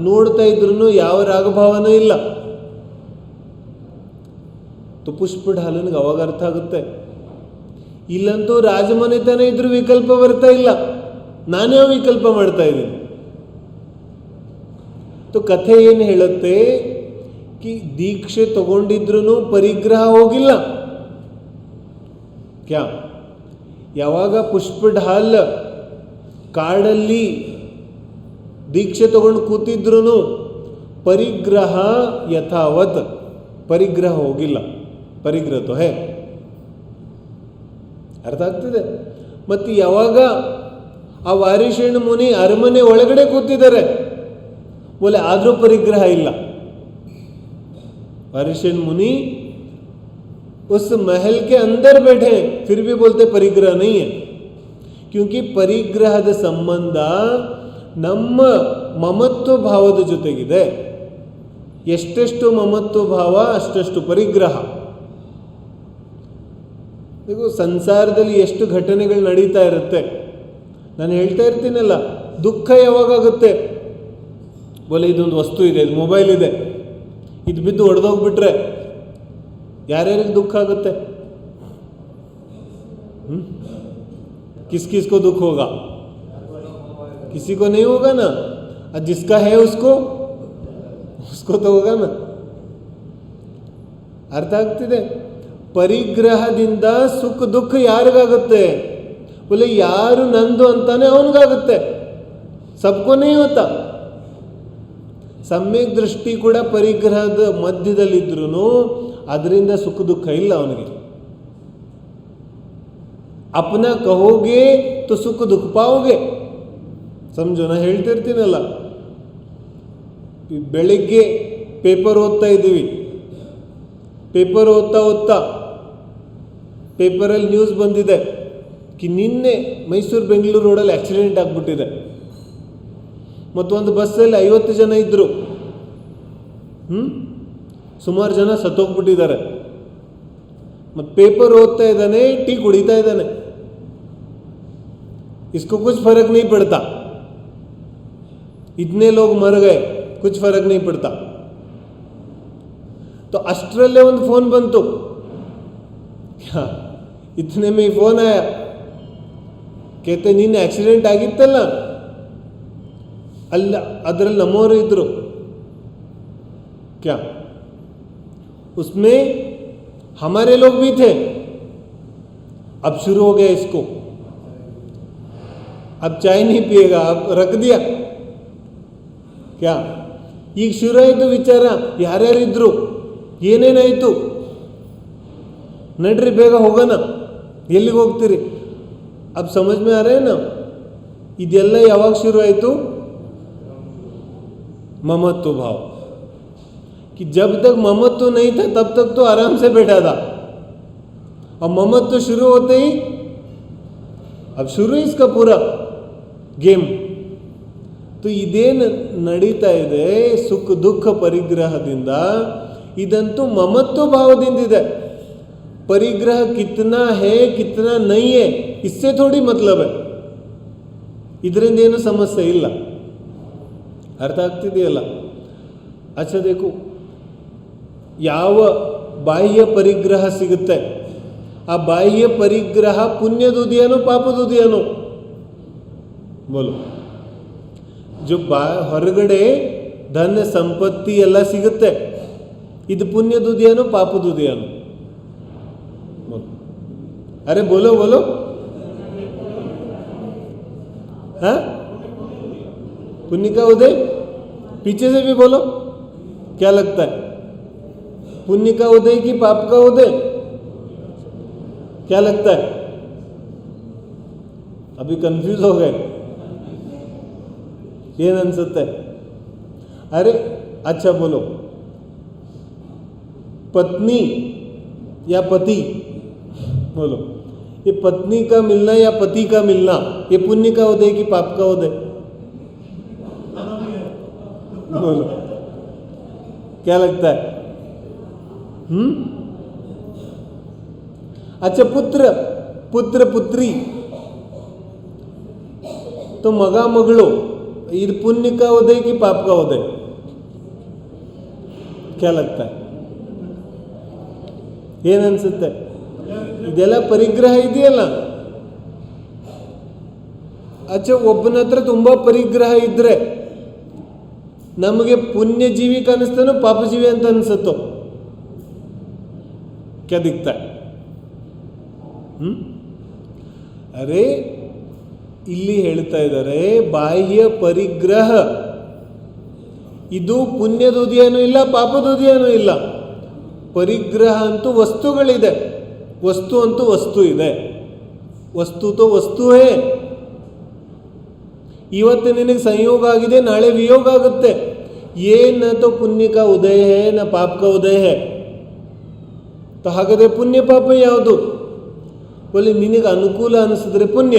ನೋಡ್ತಾ ಇದ್ರು ಯಾವ ರಾಗಭಾವನೂ ಇಲ್ಲ. तो ಪುಷ್ಪಢಾಲನಿಗೆ ಅವಾಗ ಅರ್ಥ ಆಗುತ್ತೆ, ಇಲ್ಲಂತೂ ರಾಜಮನೆತನ ಇದ್ರೂ ವಿಕಲ್ಪ ಬರ್ತಾ ಇಲ್ಲ, ನಾನೇ ವಿಕಲ್ಪ ಮಾಡ್ತಾ ಇದ್ದೀನಿ. तो ಕಥೆ ಏನು ಹೇಳುತ್ತೆ, कि ದೀಕ್ಷೆ ತಗೊಂಡಿದ್ರೂ ಪರಿಗ್ರಹ ಹೋಗಿಲ್ಲ. ಕ್ಯಾ ಯಾವಾಗ ಪುಷ್ಪಢಾಲ್ ಕಾಡಲ್ಲಿ ದೀಕ್ಷೆ ತಗೊಂಡು ಕೂತಿದ್ರು ಪರಿಗ್ರಹ ಯಥಾವತ್, ಪರಿಗ್ರಹ ಹೋಗಿಲ್ಲ. ಪರಿಗ್ರಹ ತೋ ಹೇ, ಅರ್ಥ ಆಗ್ತಿದೆ. ಮತ್ತು ಯಾವಾಗ ಆ ವಾರಿಷೇಣ ಮುನಿ ಅರಮನೆ ಒಳಗಡೆ ಕೂತಿದ್ದಾರೆ, ಬೋಲೆ ಆದರೂ ಪರಿಗ್ರಹ ಇಲ್ಲ. वारिषेण मुनि उस महल के अंदर बैठे हैं, फिर भी बोलते परिग्रह नहीं है. क्योंकि ಪರಿಗ್ರಹದ ಸಂಬಂಧ ನಮ್ಮ ಮಮತ್ವ ಭಾವದ ಜೊತೆಗಿದೆ. ಎಷ್ಟೆಷ್ಟು ಮಮತ್ವ ಭಾವ ಅಷ್ಟೆಷ್ಟು ಪರಿಗ್ರಹ. ಈಗ ಸಂಸಾರದಲ್ಲಿ ಎಷ್ಟು ಘಟನೆಗಳು ನಡೀತಾ ಇರುತ್ತೆ. ನಾನು ಹೇಳ್ತಾ ಇರ್ತೀನಲ್ಲ, ದುಃಖ ಯಾವಾಗುತ್ತೆ, ಬೋಲೆ ಇದೊಂದು ವಸ್ತು ಇದೆ, ಇದು ಮೊಬೈಲ್ ಇದೆ, ಇದು ಬಿದ್ದು ಒಡೆದೋಗ್ಬಿಟ್ರೆ ಯಾರ್ಯಾರಿಗೆ ದುಃಖ ಆಗುತ್ತೆ? किस किस को दुख होगा? किसी को नहीं होगा ना, और जिसका है उसको तो होगा ना. ಅರ್ಥ ಆಗ್ತಿದೆ? ಪರಿಗ್ರಹದಿಂದ ಸುಖ ದುಃಖ ಯಾರಿಗಾಗುತ್ತೆ? बोले ಯಾರು ನಂದು ಅಂತಾನೆ ಅವನಿಗಾಗುತ್ತೆ. सबको नहीं होता. ಸಮ್ಯಕ್ ದೃಷ್ಟಿ ಕೂಡ ಪರಿಗ್ರಹದ ಮಧ್ಯದಲ್ಲಿದ್ರೂ ಅದರಿಂದ ಸುಖ ದುಃಖ ಇಲ್ಲ ಅವನಿಗೆ. अपना कहोगे तो सुख दुख पाओगे. समझो ना, ಹೇಳ್ತಿರ್ತೀನಲ್ಲ, ಬೆಳಿಗ್ಗೆ ಪೇಪರ್ ಓದ್ತಾ ಇದ್ದೀವಿ. ಪೇಪರ್ ಓದ್ತಾ ಪೇಪರಲ್ಲಿ ನ್ಯೂಸ್ ಬಂದಿದೆ ಕಿ ನಿನ್ನೆ ಮೈಸೂರು ಬೆಂಗಳೂರು ರೋಡಲ್ಲಿ ಆಕ್ಸಿಡೆಂಟ್ ಆಗಿಬಿಟ್ಟಿದೆ. ಮತ್ತೊಂದು ಬಸ್ಸಲ್ಲಿ 50 ಜನ ಇದ್ದರು. ಸುಮಾರು ಜನ ಸತ್ತೋಗ್ಬಿಟ್ಟಿದ್ದಾರೆ. ಮತ್ತು ಪೇಪರ್ ಓದ್ತಾ ಇದ್ದಾನೆ, ಟೀ ಕುಡಿತಾ ಇದ್ದಾನೆ. इसको कुछ फर्क नहीं पड़ता. इतने लोग मर गए, कुछ फर्क नहीं पड़ता. तो अष्टरल्ले ಒಂದು ಫೋನ್ ಬಂತು. इतने में ही फोन आया, कहते ನಿನ್ನೆ ಆಕ್ಸಿಡೆಂಟ್ ಆಗಿತ್ತಲ್ಲ, ಅಲ್ಲ ಅದರಲ್ಲಿ ನಮ್ಮವರು ಇದ್ರು. क्या उसमें हमारे लोग भी थे. अब शुरू हो गया इसको, अब चाय नहीं पिएगा, अब रख दिया. क्या ಈಗ ಶುರು ಆಯಿತು ವಿಚಾರ. ಯಾರ್ಯಾರಿದ್ರು, ಏನೇನಾಯಿತು, ನಡ್ರಿ ಬೇಗ ಹೋಗೋಣ. ಎಲ್ಲಿಗೆ ಹೋಗ್ತೀರಿ? अब समझ में आ रहा है ना. ಇದೆಲ್ಲ ಯಾವಾಗ ಶುರು ಆಯಿತು? ममत्व भाव. कि जब तक ममत्व नहीं था तब तक तो आराम से बैठा था, और ममत्व शुरू होते ही अब शुरू इसका पूरा गेम. तो ಇದೇನು ನಡೀತಾ ಇದೆ ಸುಖ ದುಃಖ ಪರಿಗ್ರಹದಿಂದ, ಇದಂತೂ ಮಮತ್ವ ಭಾವದಿಂದಿದೆ. ಪರಿಗ್ರಹ ಕಿತ್ನಾ ಹೇ ಕಿತ್ನಾ ನಹೀ ಹೇ इससे थोड़ी मतलब है. ಇದರಿಂದ ಏನು ಸಮಸ್ಯೆ ಇಲ್ಲ. ಅರ್ಥ ಆಗ್ತಿದೆಯಲ್ಲ? ಅಚ್ಚಾ देखो, ಯಾವ ಬಾಹ್ಯ ಪರಿಗ್ರಹ ಸಿಗುತ್ತೆ, ಆ ಬಾಹ್ಯ ಪರಿಗ್ರಹ ಪುಣ್ಯದುದಿಯೇನೋ ಪಾಪದುದಿಯೇನೋ? ಬೋಲು. जो ಹೊರಗಡೆ ಧನ ಸಂಪತ್ತಿ ಎಲ್ಲ ಸಿಗುತ್ತೆ, ಇದು ಪುಣ್ಯದುದಿಯೇನೋ ಪಾಪದುದಿಯೇನೋ? अरे बोलो बोलो. हाँ, पुण्य का उदय. पीछे से भी बोलो, क्या लगता है? पुण्य का उदय कि पाप का उदय? क्या लगता है? अभी कंफ्यूज हो गए. ಏನು ಅನ್ಸುತ್ತೆ? अरे अच्छा बोलो, पत्नी या पति? बोलो, ये पत्नी का मिलना या पति का मिलना, ये पुण्य का उदय कि पाप का उदय? बोलो, क्या लगता है? अच्छा, पुत्र पुत्री, तो मगा मಗಳು, ಇದು पुण्य का उदय कि पाप का उदय? क्या लगता है? ಏನು ಅನ್ಸುತ್ತೆ? ಇದೆಲ್ಲ ಪರಿಗ್ರಹ ಇದೆಯಲ್ಲ. ಅಚ್ಚ, ಒಬ್ಬನ ಹತ್ರ ತುಂಬ ಪರಿಗ್ರಹ ಇದ್ರೆ ನಮಗೆ ಪುಣ್ಯ ಜೀವಿ ಕಾಣಿಸ್ತಾನೋ ಪಾಪ ಜೀವಿ ಅಂತ ಅನ್ಸುತ್ತೋ? क्या दिखता है? अरे ಇಲ್ಲಿ ಹೇಳ್ತಾ ಇದ್ದಾರೆ, ಬಾಹ್ಯ ಪರಿಗ್ರಹ ಇದು ಪುಣ್ಯದುದಿಯೇನೂ ಇಲ್ಲ, ಪಾಪದುದಿಯೇನೂ ಇಲ್ಲ. ಪರಿಗ್ರಹ ಅಂತೂ ವಸ್ತುಗಳಿದೆ, ವಸ್ತು ಅಂತೂ ವಸ್ತು ಇದೆ. ವಸ್ತು ತೋ ವಸ್ತು ಹೇ. ಇವತ್ತು ನಿನಗೆ ಸಂಯೋಗ ಆಗಿದೆ, ನಾಳೆ ವಿಯೋಗ ಆಗುತ್ತೆ. ಏನ ತೋ ಪುಣ್ಯ ಕಾ ಉದಯ ಹೇ ನ ಪಾಪ ಕಾ ಉದಯ ಹೇ. तो ಹಾಗಾದರೆ ಪುಣ್ಯ ಪಾಪ ಯಾವುದು? बोले, ನಿನಗೆ ಅನುಕೂಲ ಅನಿಸಿದ್ರೆ ಪುಣ್ಯ,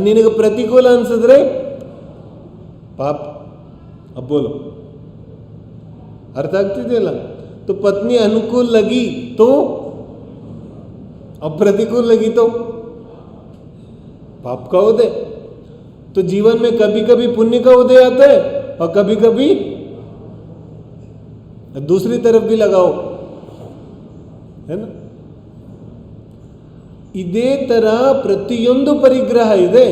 ನಿನಗೆ ಪ್ರತಿಕೂಲ ಅನಿಸಿದ್ರೆ ಪಾಪ. अब बोलो, अर्थ ಆಗ್ತಿದೆಯಲ್ಲ? तो पत्नी अनुकूल लगी तो, अब प्रतिकूल लगी तो पाप का उदय. तो जीवन में कभी कभी पुण्य का उदय आता है और कभी कभी दूसरी तरफ भी लगाओ, है ना? ಇದೇ ಥರ ಪ್ರತಿಯೊಂದು ಪರಿಗ್ರಹ ಇದೆ.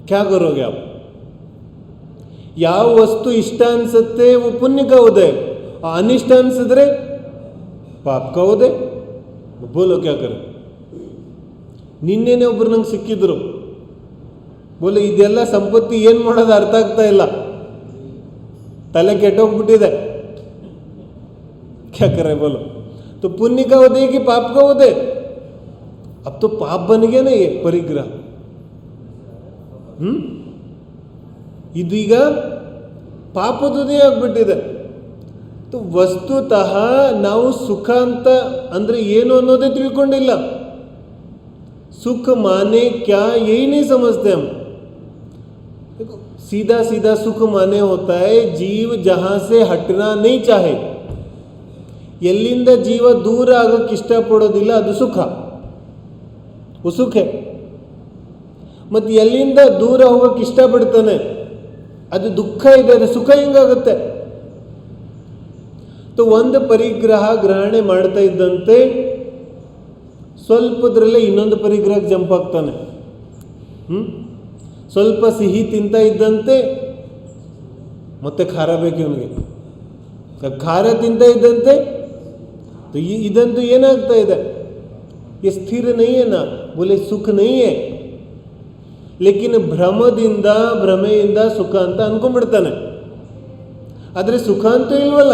ಕ್ಯಾ ಕರೋಗೆ आप? ಯಾವ ವಸ್ತು ಇಷ್ಟ ಅನ್ಸುತ್ತೆ वो पुण्य का उदय, अनिष्ट ಅನ್ಸಿದ್ರೆ ಪಾಪ का उदय. ಬೋಲೋ ಕ್ಯಾ ಕರೆ? ನಿನ್ನೆನೆ ಒಬ್ರು ನಂಗೆ ಸಿಕ್ಕಿದ್ರು, ಬೋಲೆ ಇದೆಲ್ಲ ಸಂಪತ್ತಿ ಏನು ಮಾಡೋದು ಅರ್ಥ ಆಗ್ತಾ ಇಲ್ಲ, ತಲೆ ಕೆಟ್ಟೋಗ್ಬಿಟ್ಟಿದೆ. क्या करे बोलो? तो पुण्य का उदय कि पाप का उदय? अब तो पाप बन गया ना ये परिग्रह. ಇದೀಗ ಪಾಪದುದೇ ಆಗ್ಬಿಟ್ಟಿದೆ. तो ವಸ್ತುತಃ ನಾವು ಸುಖ ಅಂತ ಅಂದರೆ ಏನು ಅನ್ನೋದೇ ತಿಳ್ಕೊಂಡಿಲ್ಲ. सुख माने क्या यही नहीं समझते हम. देखो सीधा सीधा सुख माने होता है जीव जहाँ से हटना नहीं चाहे. ಎಲ್ಲಿಂದ ಜೀವ ದೂರ ಆಗೋಕ್ಕೆ ಇಷ್ಟಪಡೋದಿಲ್ಲ ಅದು ಸುಖ, ಸುಖೆ. ಮತ್ತು ಎಲ್ಲಿಂದ ದೂರ ಹೋಗೋಕ್ಕೆ ಇಷ್ಟಪಡ್ತಾನೆ ಅದು ದುಃಖ ಇದೆ, ಅದು ಸುಖ ಹೆಂಗಾಗುತ್ತೆ? ಒಂದು ಪರಿಗ್ರಹ ಗ್ರಹಣೆ ಮಾಡ್ತಾ ಇದ್ದಂತೆ ಸ್ವಲ್ಪದ್ರಲ್ಲೇ ಇನ್ನೊಂದು ಪರಿಗ್ರಹಕ್ಕೆ ಜಂಪ್ ಆಗ್ತಾನೆ. ಸ್ವಲ್ಪ ಸಿಹಿ ತಿಂತ ಇದ್ದಂತೆ ಮತ್ತೆ ಖಾರ ಬೇಕು ಇವನಿಗೆ, ಖಾರ ತಿಂತ ಇದ್ದಂತೆ ಇದಂತೂ ಏನಾಗ್ತಾ ಇದೆ? ये स्थिर नहीं है ना, बोले सुख नहीं है. लेकिन ಭ್ರಮೆಯಿಂದ ಸುಖ ಅಂತ ಅನ್ಕೊಂಡ್ಬಿಡ್ತಾನೆ, ಆದರೆ ಸುಖ ಅಂತೂ ಇಲ್ವಲ್ಲ.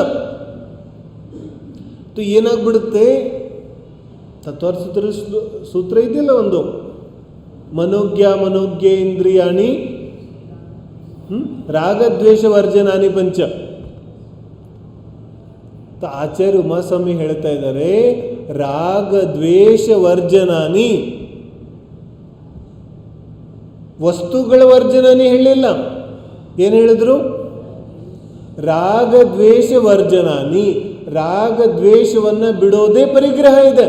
ಏನಾಗ್ಬಿಡುತ್ತೆ? ತತ್ವಾರ್ಥ ಸೂತ್ರ ಇದೆಯಲ್ಲ ಒಂದು, ಮನೋಜ್ಞ ಇಂದ್ರಿಯಾಣಿ ರಾಗದ್ವೇಷ ವರ್ಜನಾನಿ ಪಂಚ. ಆಚಾರ್ಯ ಉಮಾಸ್ವಾಮಿ ಹೇಳ್ತಾ ಇದ್ದಾರೆ, ರಾಗದ್ವೇಷ ವರ್ಜನಾನಿ, ವಸ್ತುಗಳ ವರ್ಜನಾನಿ ಹೇಳಿಲ್ಲ. ಏನು ಹೇಳಿದ್ರು? ರಾಗದ್ವೇಷ ವರ್ಜನಾನಿ. ರಾಗದ್ವೇಷವನ್ನು ಬಿಡೋದೇ ಪರಿಗ್ರಹ ಇದೆ,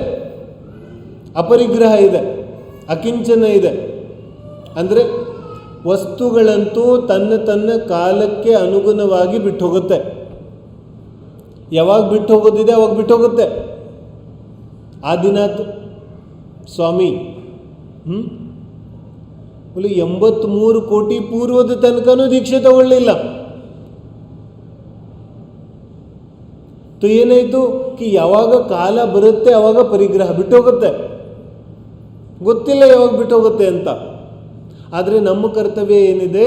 ಅಪರಿಗ್ರಹ ಇದೆ, ಅಕಿಂಚನ ಇದೆ. ಅಂದರೆ ವಸ್ತುಗಳಂತೂ ತನ್ನ ಕಾಲಕ್ಕೆ ಅನುಗುಣವಾಗಿ ಬಿಟ್ಟು ಹೋಗುತ್ತೆ. ಯಾವಾಗ ಬಿಟ್ಟು ಹೋಗೋದಿದೆ ಅವಾಗ ಬಿಟ್ಟು ಹೋಗುತ್ತೆ. ಆದಿನಾಥ್ ಸ್ವಾಮಿ 83 ಕೋಟಿ ಪೂರ್ವದ ತನಕನೂ ದೀಕ್ಷೆ ತಗೊಳ್ಳಿಲ್ಲ. ಏನಾಯಿತು ಕಿ ಯಾವಾಗ ಕಾಲ ಬರುತ್ತೆ ಅವಾಗ ಪರಿಗ್ರಹ ಬಿಟ್ಟು ಹೋಗುತ್ತೆ, ಗೊತ್ತಿಲ್ಲ ಯಾವಾಗ ಬಿಟ್ಟು ಹೋಗುತ್ತೆ ಅಂತ. ಆದರೆ ನಮ್ಮ ಕರ್ತವ್ಯ ಏನಿದೆ?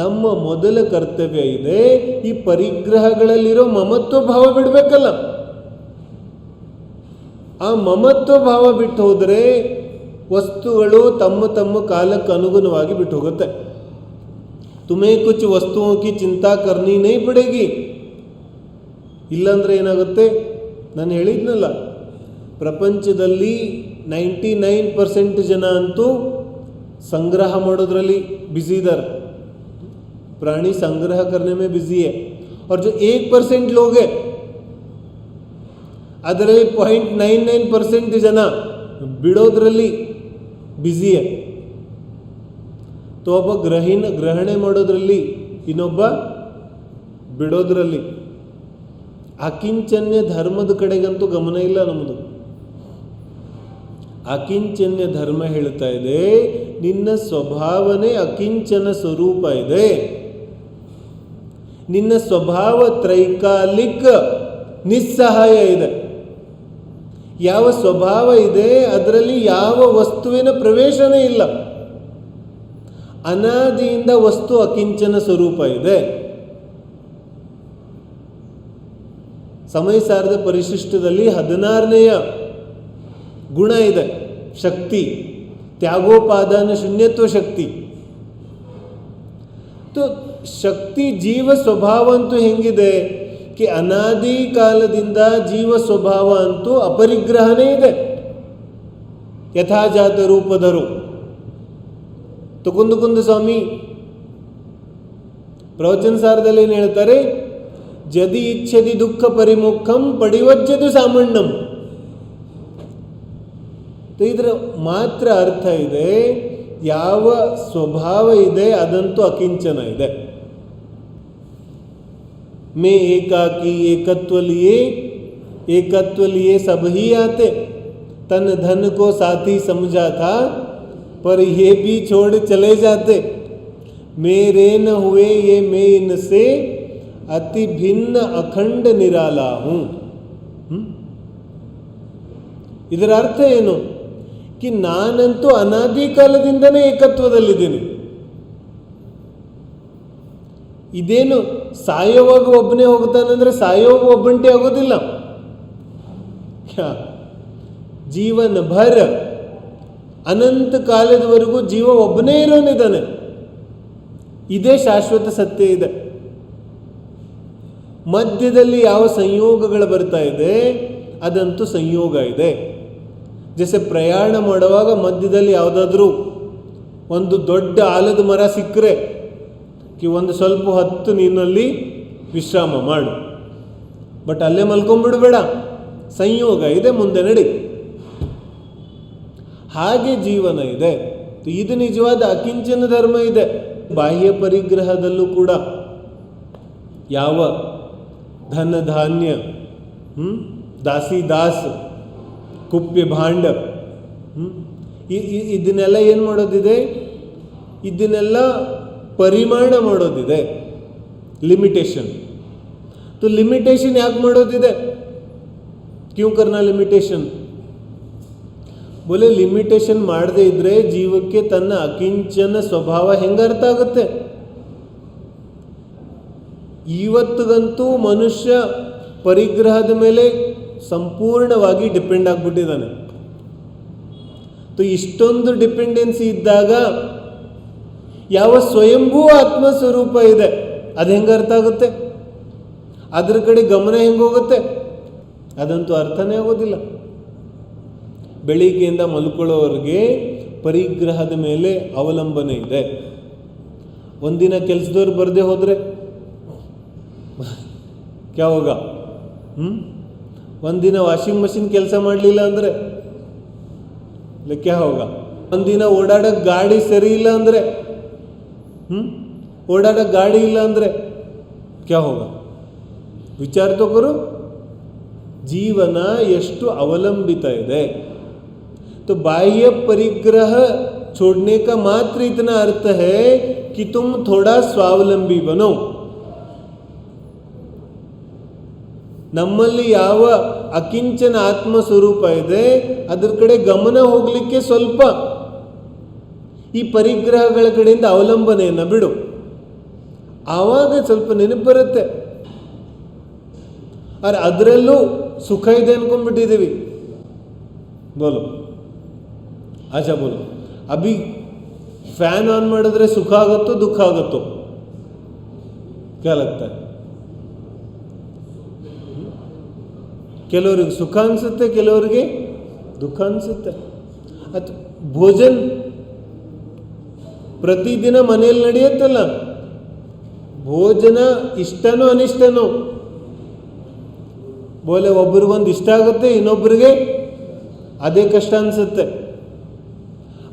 ನಮ್ಮ ಮೊದಲ ಕರ್ತವ್ಯ ಇದೆ ಈ ಪರಿಗ್ರಹಗಳಲ್ಲಿರೋ ಮಮತ್ವ ಭಾವ ಬಿಡಬೇಕಲ್ಲ. ಆ ಮಮತ್ವ ಭಾವ ಬಿಟ್ಟು ಹೋದರೆ ವಸ್ತುಗಳು ತಮ್ಮ ಕಾಲಕ್ಕೆ ಅನುಗುಣವಾಗಿ ಬಿಟ್ಟು ಹೋಗುತ್ತೆ. ತುಮೇ ಕುಚ್ ವಸ್ತುओं की चिंता करनी नहीं पड़ेगी. ಇಲ್ಲಾಂದರೆ ಏನಾಗುತ್ತೆ? ನಾನು ಹೇಳಿದ್ನಲ್ಲ, ಪ್ರಪಂಚದಲ್ಲಿ 99% ಜನ ಅಂತೂ ಸಂಗ್ರಹ ಮಾಡೋದ್ರಲ್ಲಿ ಬ್ಯುಸಿ ಇದ್ದಾರೆ, प्राणी संग्रह करने में बिजी है. और जो 1% लोग हैं ಅದರಲ್ಲಿ 0.99% ಜನ ಬಿಡೋದ್ರಲ್ಲಿ ಬ್ಯುಸಿ है. ಒಬ್ಬ ಗ್ರಹಣೆ ಮಾಡೋದ್ರಲ್ಲಿ, ಇನ್ನೊಬ್ಬ ಬಿಡೋದ್ರಲ್ಲಿ. ಅಕಿಂಚನ್ಯ ಧರ್ಮದ ಕಡೆಗಂತೂ ಗಮನ ಇಲ್ಲ ನಮ್ಮದು. ಅಕಿಂಚನ್ಯ ಧರ್ಮ ಹೇಳ್ತಾ ಇದೆ, ನಿನ್ನ ಸ್ವಭಾವನೆ ಅಕಿಂಚನ ಸ್ವರೂಪ ಇದೆ. ನಿನ್ನ ಸ್ವಭಾವ ತ್ರೈಕಾಲಿಕ ನಿಸ್ಸಹಾಯ ಇದೆ. ಯಾವ ಸ್ವಭಾವ ಇದೆ ಅದರಲ್ಲಿ ಯಾವ ವಸ್ತುವಿನ ಪ್ರವೇಶನೇ ಇಲ್ಲ. ಅನಾದಿಯಿಂದ ವಸ್ತು ಅಕಿಂಚನ ಸ್ವರೂಪ ಇದೆ. ಸಮಯ ಸಾರದ ಪರಿಶಿಷ್ಟದಲ್ಲಿ 16ನೇಯ ಗುಣ ಇದೆ, ಶಕ್ತಿ, ತ್ಯಾಗೋಪಾದಾನ ಶೂನ್ಯತ್ವ ಶಕ್ತಿ. ಶಕ್ತಿ ಜೀವ ಸ್ವಭಾವ ಅಂತೂ ಹೆಂಗಿದೆ ಕಿ ಅನಾದಿ ಕಾಲದಿಂದ ಜೀವ ಸ್ವಭಾವ ಅಂತೂ ಅಪರಿಗ್ರಹನೇ ಇದೆ, ಯಥಾಜಾತ ರೂಪಧರು. ಕುಂದು ಸ್ವಾಮಿ ಪ್ರವಚನ ಸಾರದಲ್ಲಿ ಏನು ಹೇಳ್ತಾರೆ? ಜದಿ ಇಚ್ಛದಿ ದುಃಖ ಪರಿಮುಖಂ ಪಡಿವಜ್ಜದು ಸಾಮಾನ್ಯಂ. ಇದರ ಮಾತ್ರ ಅರ್ಥ ಇದೆ, ಯಾವ ಸ್ವಭಾವ ಇದೆ ಅದಂತೂ ಅಕಿಂಚನ ಇದೆ. ಮೇ ಏಕಾಕಿ ಏಕತ್ವ ಲಿಯೇ सब ही आते, तन धन को साथी समझा था पर ये भी छोड़ चले जाते, मेरे न हुए ये मैं इनसे अति भिन्न अखंड निराला हूं. ಇದರ ಅರ್ಥ ಏನು? ಕಿ ನಾನಂತೂ ಅನಾದಿ ಕಾಲದಿಂದನೇ ಏಕತ್ವದಲ್ಲಿದ್ದೀನಿ. ಇದೇನು ಸಾಯೋವಾಗ ಒಬ್ಬನೇ ಹೋಗ್ತಾನಂದ್ರೆ ಸಾಯೋವಾಗ ಒಬ್ಬಂಟಿ ಆಗೋದಿಲ್ಲ. ಜೀವನ ಭರ ಅನಂತ ಕಾಲದವರೆಗೂ ಜೀವ ಒಬ್ಬನೇ ಇರೋನಿದ್ದಾನೆ. ಇದೇ ಶಾಶ್ವತ ಸತ್ಯ ಇದೆ. ಮಧ್ಯದಲ್ಲಿ ಯಾವ ಸಂಯೋಗಗಳು ಬರ್ತಾ ಇದೆ ಅದಂತೂ ಸಂಯೋಗ ಇದೆ. ಜೊತೆ ಪ್ರಯಾಣ ಮಾಡುವಾಗ ಮಧ್ಯದಲ್ಲಿ ಯಾವುದಾದ್ರೂ ಒಂದು ದೊಡ್ಡ ಆಲದ ಮರ ಸಿಕ್ಕರೆ ಒಂದು ಸ್ವಲ್ಪ ಹೊತ್ತು ನೀನಲ್ಲಿ ವಿಶ್ರಾಮ ಮಾಡು, ಬಟ್ ಅಲ್ಲೇ ಮಲ್ಕೊಂಡ್ಬಿಡ್ಬೇಡ, ಸಂಯೋಗ ಇದೆ, ಮುಂದೆ ನಡಿ. ಹಾಗೆ ಜೀವನ ಇದೆ. ಇದು ನಿಜವಾದ ಅಕಿಂಚನ ಧರ್ಮ ಇದೆ. ಬಾಹ್ಯ ಪರಿಗ್ರಹದಲ್ಲೂ ಕೂಡ ಯಾವ ಧನ ಧಾನ್ಯ, ದಾಸಿ ದಾಸ್, ಕುಪ್ಯ ಭಾಂಡ, ಇದನ್ನೆಲ್ಲ ಏನು ಮಾಡೋದಿದೆ? ಇದನ್ನೆಲ್ಲ ಪರಿಮಾಣ ಮಾಡೋದಿದೆ, ಲಿಮಿಟೇಷನ್. तो लिमिटेशन ಯಾಕೆ ಮಾಡೋದಿದೆ? क्यों करना लिमिटेशन? बोले लिमिटेशन ಮಾಡದೇ ಇದ್ರೆ ಜೀವಕ್ಕೆ ತನ್ನ ಅಕಿಂಚನ ಸ್ವಭಾವ ಹೆಂಗೆ ಅರ್ಥ ಆಗುತ್ತೆ? ಇವತ್ತಿಗಂತೂ ಮನುಷ್ಯ ಪರಿಗ್ರಹದ ಮೇಲೆ ಸಂಪೂರ್ಣವಾಗಿ ಡಿಪೆಂಡ್ ಆಗಿಬಿಟ್ಟಿದ್ದಾನೆ. ಇಷ್ಟೊಂದು ಡಿಪೆಂಡೆನ್ಸಿ ಇದ್ದಾಗ ಯಾವ ಸ್ವಯಂಭೂ ಆತ್ಮಸ್ವರೂಪ ಇದೆ ಅದು ಹೆಂಗೆ ಅರ್ಥ ಆಗುತ್ತೆ? ಅದ್ರ ಕಡೆ ಗಮನ ಹೆಂಗೋಗುತ್ತೆ? ಅದಂತೂ ಅರ್ಥನೇ ಆಗೋದಿಲ್ಲ. ಬೆಳಿಗ್ಗೆಯಿಂದ ಮಲ್ಕೊಳ್ಳೋರಿಗೆ ಪರಿಗ್ರಹದ ಮೇಲೆ ಅವಲಂಬನೆ ಇದೆ. ಒಂದಿನ ಕೆಲಸದವ್ರು ಬರದೆ ಹೋದರೆ ಕ್ಯಾ ಹೋಗ? ಒಂದಿನ ವಾಷಿಂಗ್ ಮಷಿನ್ ಕೆಲಸ ಮಾಡಲಿಲ್ಲ ಅಂದರೆ ಕ್ಯಾ ಹೋಗ? ಒಂದಿನ ಓಡಾಡೋಕ್ಕೆ ಗಾಡಿ ಸರಿ ಇಲ್ಲ ಅಂದರೆ, ಓಡಾಡೋಕ್ಕೆ ಗಾಡಿ ಇಲ್ಲ ಅಂದರೆ ಕ್ಯಾ ಹೋಗ? ವಿಚಾರ तो करो. जीवन ಎಷ್ಟು ಅವಲಂಬಿತ ಇದೆ. तो बाह्य परिग्रह छोड़ने का मात्र इतना अर्थ है कि तुम थोड़ा स्वावलंबी बनो. ನಮ್ಮಲ್ಲಿ ಯಾವ ಅಕಿಂಚನ ಆತ್ಮ ಸ್ವರೂಪ ಇದೆ ಅದರ ಕಡೆ ಗಮನ ಹೋಗಲಿಕ್ಕೆ ಸ್ವಲ್ಪ ಈ ಪರಿಗ್ರಹಗಳ ಕಡೆಯಿಂದ ಅವಲಂಬನೆಯನ್ನು ಬಿಡು. ಆವಾಗ ಸ್ವಲ್ಪ ನೆನಪು ಬರುತ್ತೆ. ಅರೆ ಅದರಲ್ಲೂ ಸುಖ ಇದೆ ಅನ್ಕೊಂಡ್ಬಿಟ್ಟಿದ್ದೀವಿ. ಬೋಲು ಆಚಾ ಬೋಲು, ಅಭಿ ಫ್ಯಾನ್ ಆನ್ ಮಾಡಿದ್ರೆ ಸುಖ ಆಗುತ್ತೋ ದುಃಖ ಆಗುತ್ತೋ? ಕ್ಯಾ ಲಗ್ತಾ ಹೈ? ಕೆಲವರಿಗೆ ಸುಖ ಅನಿಸುತ್ತೆ, ಕೆಲವರಿಗೆ ದುಃಖ ಅನಿಸುತ್ತೆ. ಅಥವಾ ಭೋಜನ ಪ್ರತಿದಿನ ಮನೆಯಲ್ಲಿ ನಡೆಯುತ್ತಲ್ಲ, ಭೋಜನ ಇಷ್ಟನೋ ಅನಿಷ್ಟನೋ? ಬೋಲೆ ಒಬ್ರಿಗೊಂದು ಇಷ್ಟ ಆಗುತ್ತೆ, ಇನ್ನೊಬ್ಬರಿಗೆ ಅದೇ ಕಷ್ಟ ಅನಿಸುತ್ತೆ.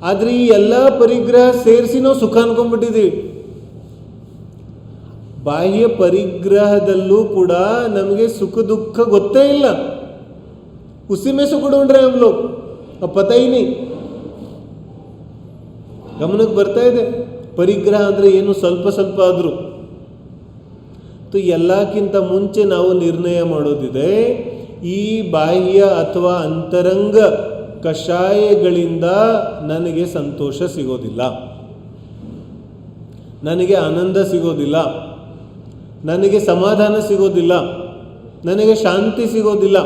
ಆದರೆ ಈ ಎಲ್ಲ ಪರಿಗ್ರಹ ಸೇರಿಸಿ ನಾವು ಸುಖ ಅನ್ಕೊಂಡ್ಬಿಟ್ಟಿದ್ದೀವಿ. ಬಾಹ್ಯ ಪರಿಗ್ರಹದಲ್ಲೂ ಕೂಡ ನಮಗೆ ಸುಖ ದುಃಖ ಗೊತ್ತೇ ಇಲ್ಲ. उसी में सुख ढूंढ रहे हैं हम लोग, अब पता ही नहीं. ಗಮನಕ್ಕೆ ಬರ್ತಾ ಇದೆ ಪರಿಗ್ರಹ ಅಂದರೆ ಏನು ಸ್ವಲ್ಪ ಸ್ವಲ್ಪ ಆದರೂ. ಎಲ್ಲಕ್ಕಿಂತ ಮುಂಚೆ ನಾವು ನಿರ್ಣಯ ಮಾಡೋದಿದೆ, ಈ ಬಾಹ್ಯ ಅಥವಾ ಅಂತರಂಗ ಕಷಾಯಗಳಿಂದ ನನಗೆ ಸಂತೋಷ ಸಿಗೋದಿಲ್ಲ, ನನಗೆ ಆನಂದ ಸಿಗೋದಿಲ್ಲ, ನನಗೆ ಸಮಾಧಾನ ಸಿಗೋದಿಲ್ಲ, ನನಗೆ ಶಾಂತಿ ಸಿಗೋದಿಲ್ಲ.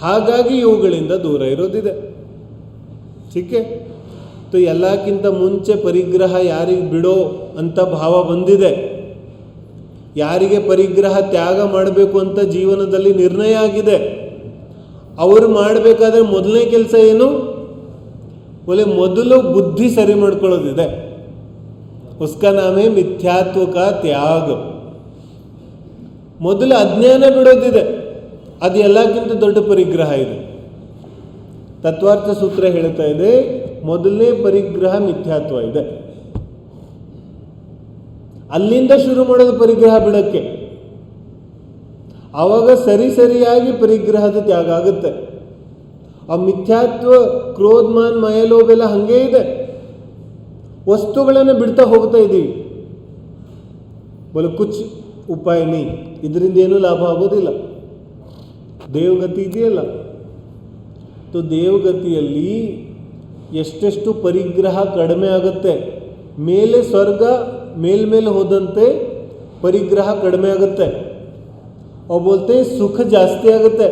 ಹಾಗಾಗಿ ಇವುಗಳಿಂದ ದೂರ ಇರೋದಿದೆ. ಸಿಕ್ಕೆ ಎಲ್ಲಕ್ಕಿಂತ ಮುಂಚೆ ಪರಿಗ್ರಹ ಯಾರಿಗೆ ಬಿಡೋ ಅಂತ ಭಾವ ಬಂದಿದೆ, ಯಾರಿಗೆ ಪರಿಗ್ರಹ ತ್ಯಾಗ ಮಾಡಬೇಕು ಅಂತ ಜೀವನದಲ್ಲಿ ನಿರ್ಣಯ ಆಗಿದೆ, ಅವರು ಮಾಡಬೇಕಾದ್ರೆ ಮೊದಲನೇ ಕೆಲಸ ಏನು? ಮೊದಲು ಬುದ್ಧಿ ಸರಿ ಮಾಡ್ಕೊಳ್ಳೋದಿದೆ. ಉಸ್ಕಾ ನಾಮ ಹೈ ಮಿಥ್ಯಾತ್ವ ಕಾ ತ್ಯಾಗ. ಮೊದಲು ಅಜ್ಞಾನ ಬಿಡೋದಿದೆ. ಅದು ಎಲ್ಲಕ್ಕಿಂತ ದೊಡ್ಡ ಪರಿಗ್ರಹ ಇದೆ. ತತ್ವಾರ್ಥ ಸೂತ್ರ ಹೇಳ್ತಾ ಇದೆ, ಮೊದಲನೇ ಪರಿಗ್ರಹ ಮಿಥ್ಯಾತ್ವ ಇದೆ. ಅಲ್ಲಿಂದ ಶುರು ಮಾಡೋದು ಪರಿಗ್ರಹ ಬಿಡೋಕ್ಕೆ. ಆವಾಗ ಸರಿಯಾಗಿ ಪರಿಗ್ರಹದ ತ್ಯಾಗ ಆಗುತ್ತೆ. ಆ ಮಿಥ್ಯಾತ್ವ, ಕ್ರೋಧಮಾನ್, ಮಯಲೋಭ ಎಲ್ಲ ಹಾಗೇ ಇದೆ. ವಸ್ತುಗಳನ್ನು ಬಿಡ್ತಾ ಹೋಗ್ತಾ ಇದ್ದೀವಿ. ಬೋಲೆ ಕುಚ್ ಉಪಾಯ ನೀ, ಇದರಿಂದ ಏನೂ ಲಾಭ ಆಗೋದಿಲ್ಲ. ದೇವಗತಿ ಇದೆಯಲ್ಲ, तो ದೇವಗತಿಯಲ್ಲಿ ಎಷ್ಟೆಷ್ಟು ಪರಿಗ್ರಹ ಕಡಿಮೆ ಆಗುತ್ತೆ. ಮೇಲೆ ಸ್ವರ್ಗ ಮೇಲ್ಮೇಲೆ ಹೋದಂತೆ ಪರಿಗ್ರಹ ಕಡಿಮೆ ಆಗುತ್ತೆ. ಅವು ಬೋಲ್ತೆ ಸುಖ ಜಾಸ್ತಿ ಆಗುತ್ತೆ.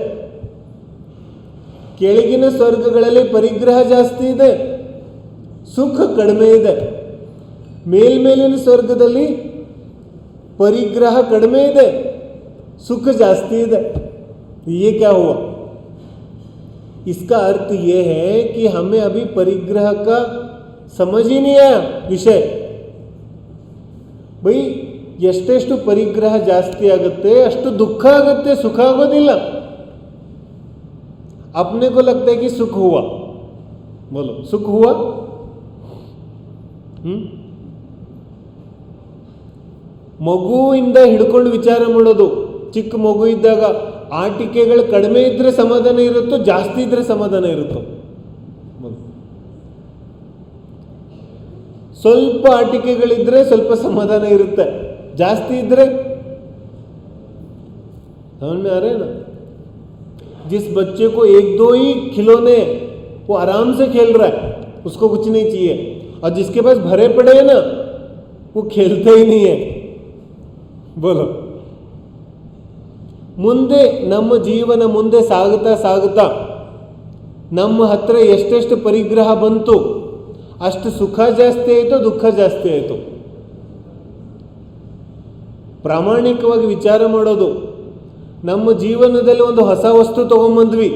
ಕೆಳಗಿನ ಸ್ವರ್ಗಗಳಲ್ಲಿ ಪರಿಗ್ರಹ ಜಾಸ್ತಿ ಇದೆ, ಸುಖ ಕಡಿಮೆ ಇದೆ. ಮೇಲ್ಮೇಲಿನ ಸ್ವರ್ಗದಲ್ಲಿ परिग्रह कड़मे ಇದೆ, सुख जास्ती है. ये क्या हुआ? इसका अर्थ ये है कि हमें अभी परिग्रह का समझ ही नहीं आया विषय. भाई ಎಷ್ಟೆಷ್ಟು ಪರಿಗ್ರಹ ಜಾಸ್ತಿ ಆಗುತ್ತೆ ಅಷ್ಟು ದುಃಖ ಆಗುತ್ತೆ, ಸುಖ ಆಗೋದಿಲ್ಲ. अपने को लगता है कि सुख हुआ. बोलो सुख हुआ? ಮಗುವಿಂದ ಹಿಡ್ಕೊಂಡು ವಿಚಾರ ಮಾಡೋದು. ಚಿಕ್ಕ ಮಗು ಇದ್ದಾಗ ಆಟಿಕೆಗಳು ಕಡಿಮೆ ಇದ್ರೆ ಸಮಾಧಾನ ಇರುತ್ತೋ, ಜಾಸ್ತಿ ಇದ್ರೆ ಸಮಾಧಾನ ಇರುತ್ತೋ? ಸ್ವಲ್ಪ ಆಟಿಕೆಗಳಿದ್ರೆ ಸ್ವಲ್ಪ ಸಮಾಧಾನ ಇರುತ್ತೆ, ಜಾಸ್ತಿ ಇದ್ರೆ समझ में आ रहे हैं ना? जिस बच्चे को एक दो ही खिलौने वो आराम से खेल रहा है, उसको कुछ नहीं चाहिए. और जिसके पास भरे पड़े हैं ना, वो खेलते ही नहीं है. बोलो, ಮುಂದೆ ನಮ್ಮ ಜೀವನ ಮುಂದೆ ಸಾಗುತ್ತಾ ಸಾಗುತ್ತಾ ನಮ್ಮ ಹತ್ರ ಎಷ್ಟೆಷ್ಟು ಪರಿಗ್ರಹ ಬಂತು, ಅಷ್ಟು ಸುಖ ಜಾಸ್ತಿ ಆಯಿತು, ದುಃಖ ಜಾಸ್ತಿ ಆಯಿತು. ಪ್ರಾಮಾಣಿಕವಾಗಿ ವಿಚಾರ ಮಾಡೋದು. ನಮ್ಮ ಜೀವನದಲ್ಲಿ ಒಂದು ಹೊಸ ವಸ್ತು ತಗೊಂಬಂದ್ವಿ,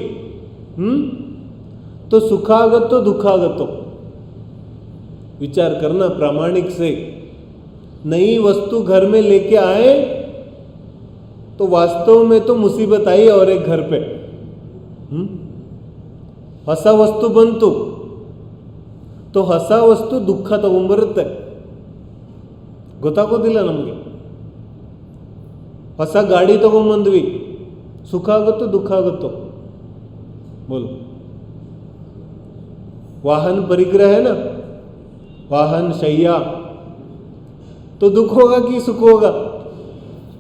तो सुख आगत्तो दुख आगत्तो? विचार करना प्रामाणिक से. नई वस्तु घर में लेके आए तो वास्तव में तो मुसीबत आई और एक घर पे. ಹೊಸ ವಸ್ತು ಬಂತು, तो ಹೊಸ ವಸ್ತು ದುಃಖ ತಗೊಂಬರುತ್ತೆ, ಗೊತ್ತಾಗೋದಿಲ್ಲ ನಮಗೆ. ಹೊಸ ಗಾಡಿ ತಗೊಂಬಂದ್ವಿ, ಸುಖ ಆಗುತ್ತೋ ದುಃಖ ಆಗುತ್ತೋ? बोलो, वाहन परिग्रह है ना, वाहन शैया, तो दुख होगा कि सुख होगा?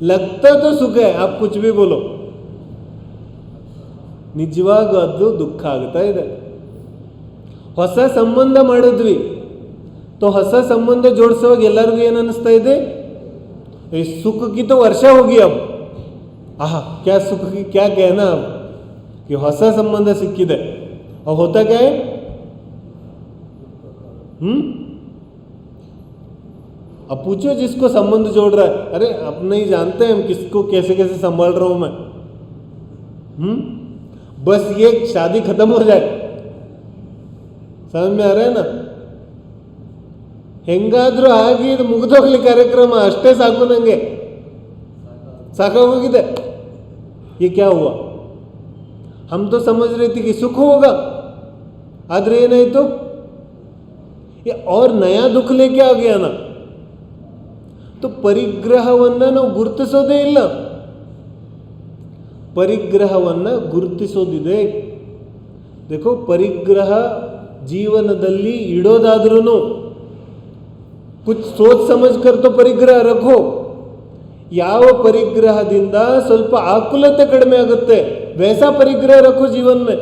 लगता तो सुख है, आप कुछ भी बोलो, ನಿಜವಾಗ ಅದು ದುಃಖ ಆಗ್ತಾ ಇದೆ. ಹೊಸ ಸಂಬಂಧ ಮಾಡಿದ್ವಿ, तो ಹೊಸ ಸಂಬಂಧ ಜೋಡಿಸುವಾಗ ಎಲ್ಲರಿಗೂ ಏನು ಅನಿಸ್ತಾ ಇದೆ? इस सुख की तो वर्षा होगी अब. आहा, क्या सुख की क्या कहना अब कि ಹೊಸ ಸಂಬಂಧ ಸಿಕ್ಕಿದೆ. और होता क्या है? अब पूछो जिसको संबंध जोड़ रहा है, अरे अब नहीं जानते हम किसको कैसे कैसे संभाल रहा हूं मैं. बस ये शादी खत्म हो जाए. समझ में आ रहा है ना? ಹೆಂಗಾದ್ರೂ ಆಗಿ ಇದು ಮುಗಿದೋಗ್ಲಿ ಕಾರ್ಯಕ್ರಮ, ಅಷ್ಟೇ ಸಾಕು ನಂಗೆ, ಸಾಕಾಗೋಗಿದೆ. ये क्या हुआ? हम तो समझ रहे थे कि सुख होगा, आदरे ಏನಾಯಿತು? ये और नया दुख लेके आ गया ना. तो ಪರಿಗ್ರಹವನ್ನು ನಾವು ಗುರುತಿಸೋದೇ ಇಲ್ಲ. ಪರಿಗ್ರಹವನ್ನು ಗುರುತಿಸೋದಿದೆ. देखो, ಪರಿಗ್ರಹ ಜೀವನದಲ್ಲಿ ಇಡೋದಾದ್ರೂ कुछ सोच समझ कर तो परिग्रह रखो. ಯಾವ ಪರಿಗ್ರಹದಿಂದ ಸ್ವಲ್ಪ ಆಕುಲತೆ ಕಡಿಮೆ ಆಗುತ್ತೆ वैसा परिग्रह रखो जीवन में.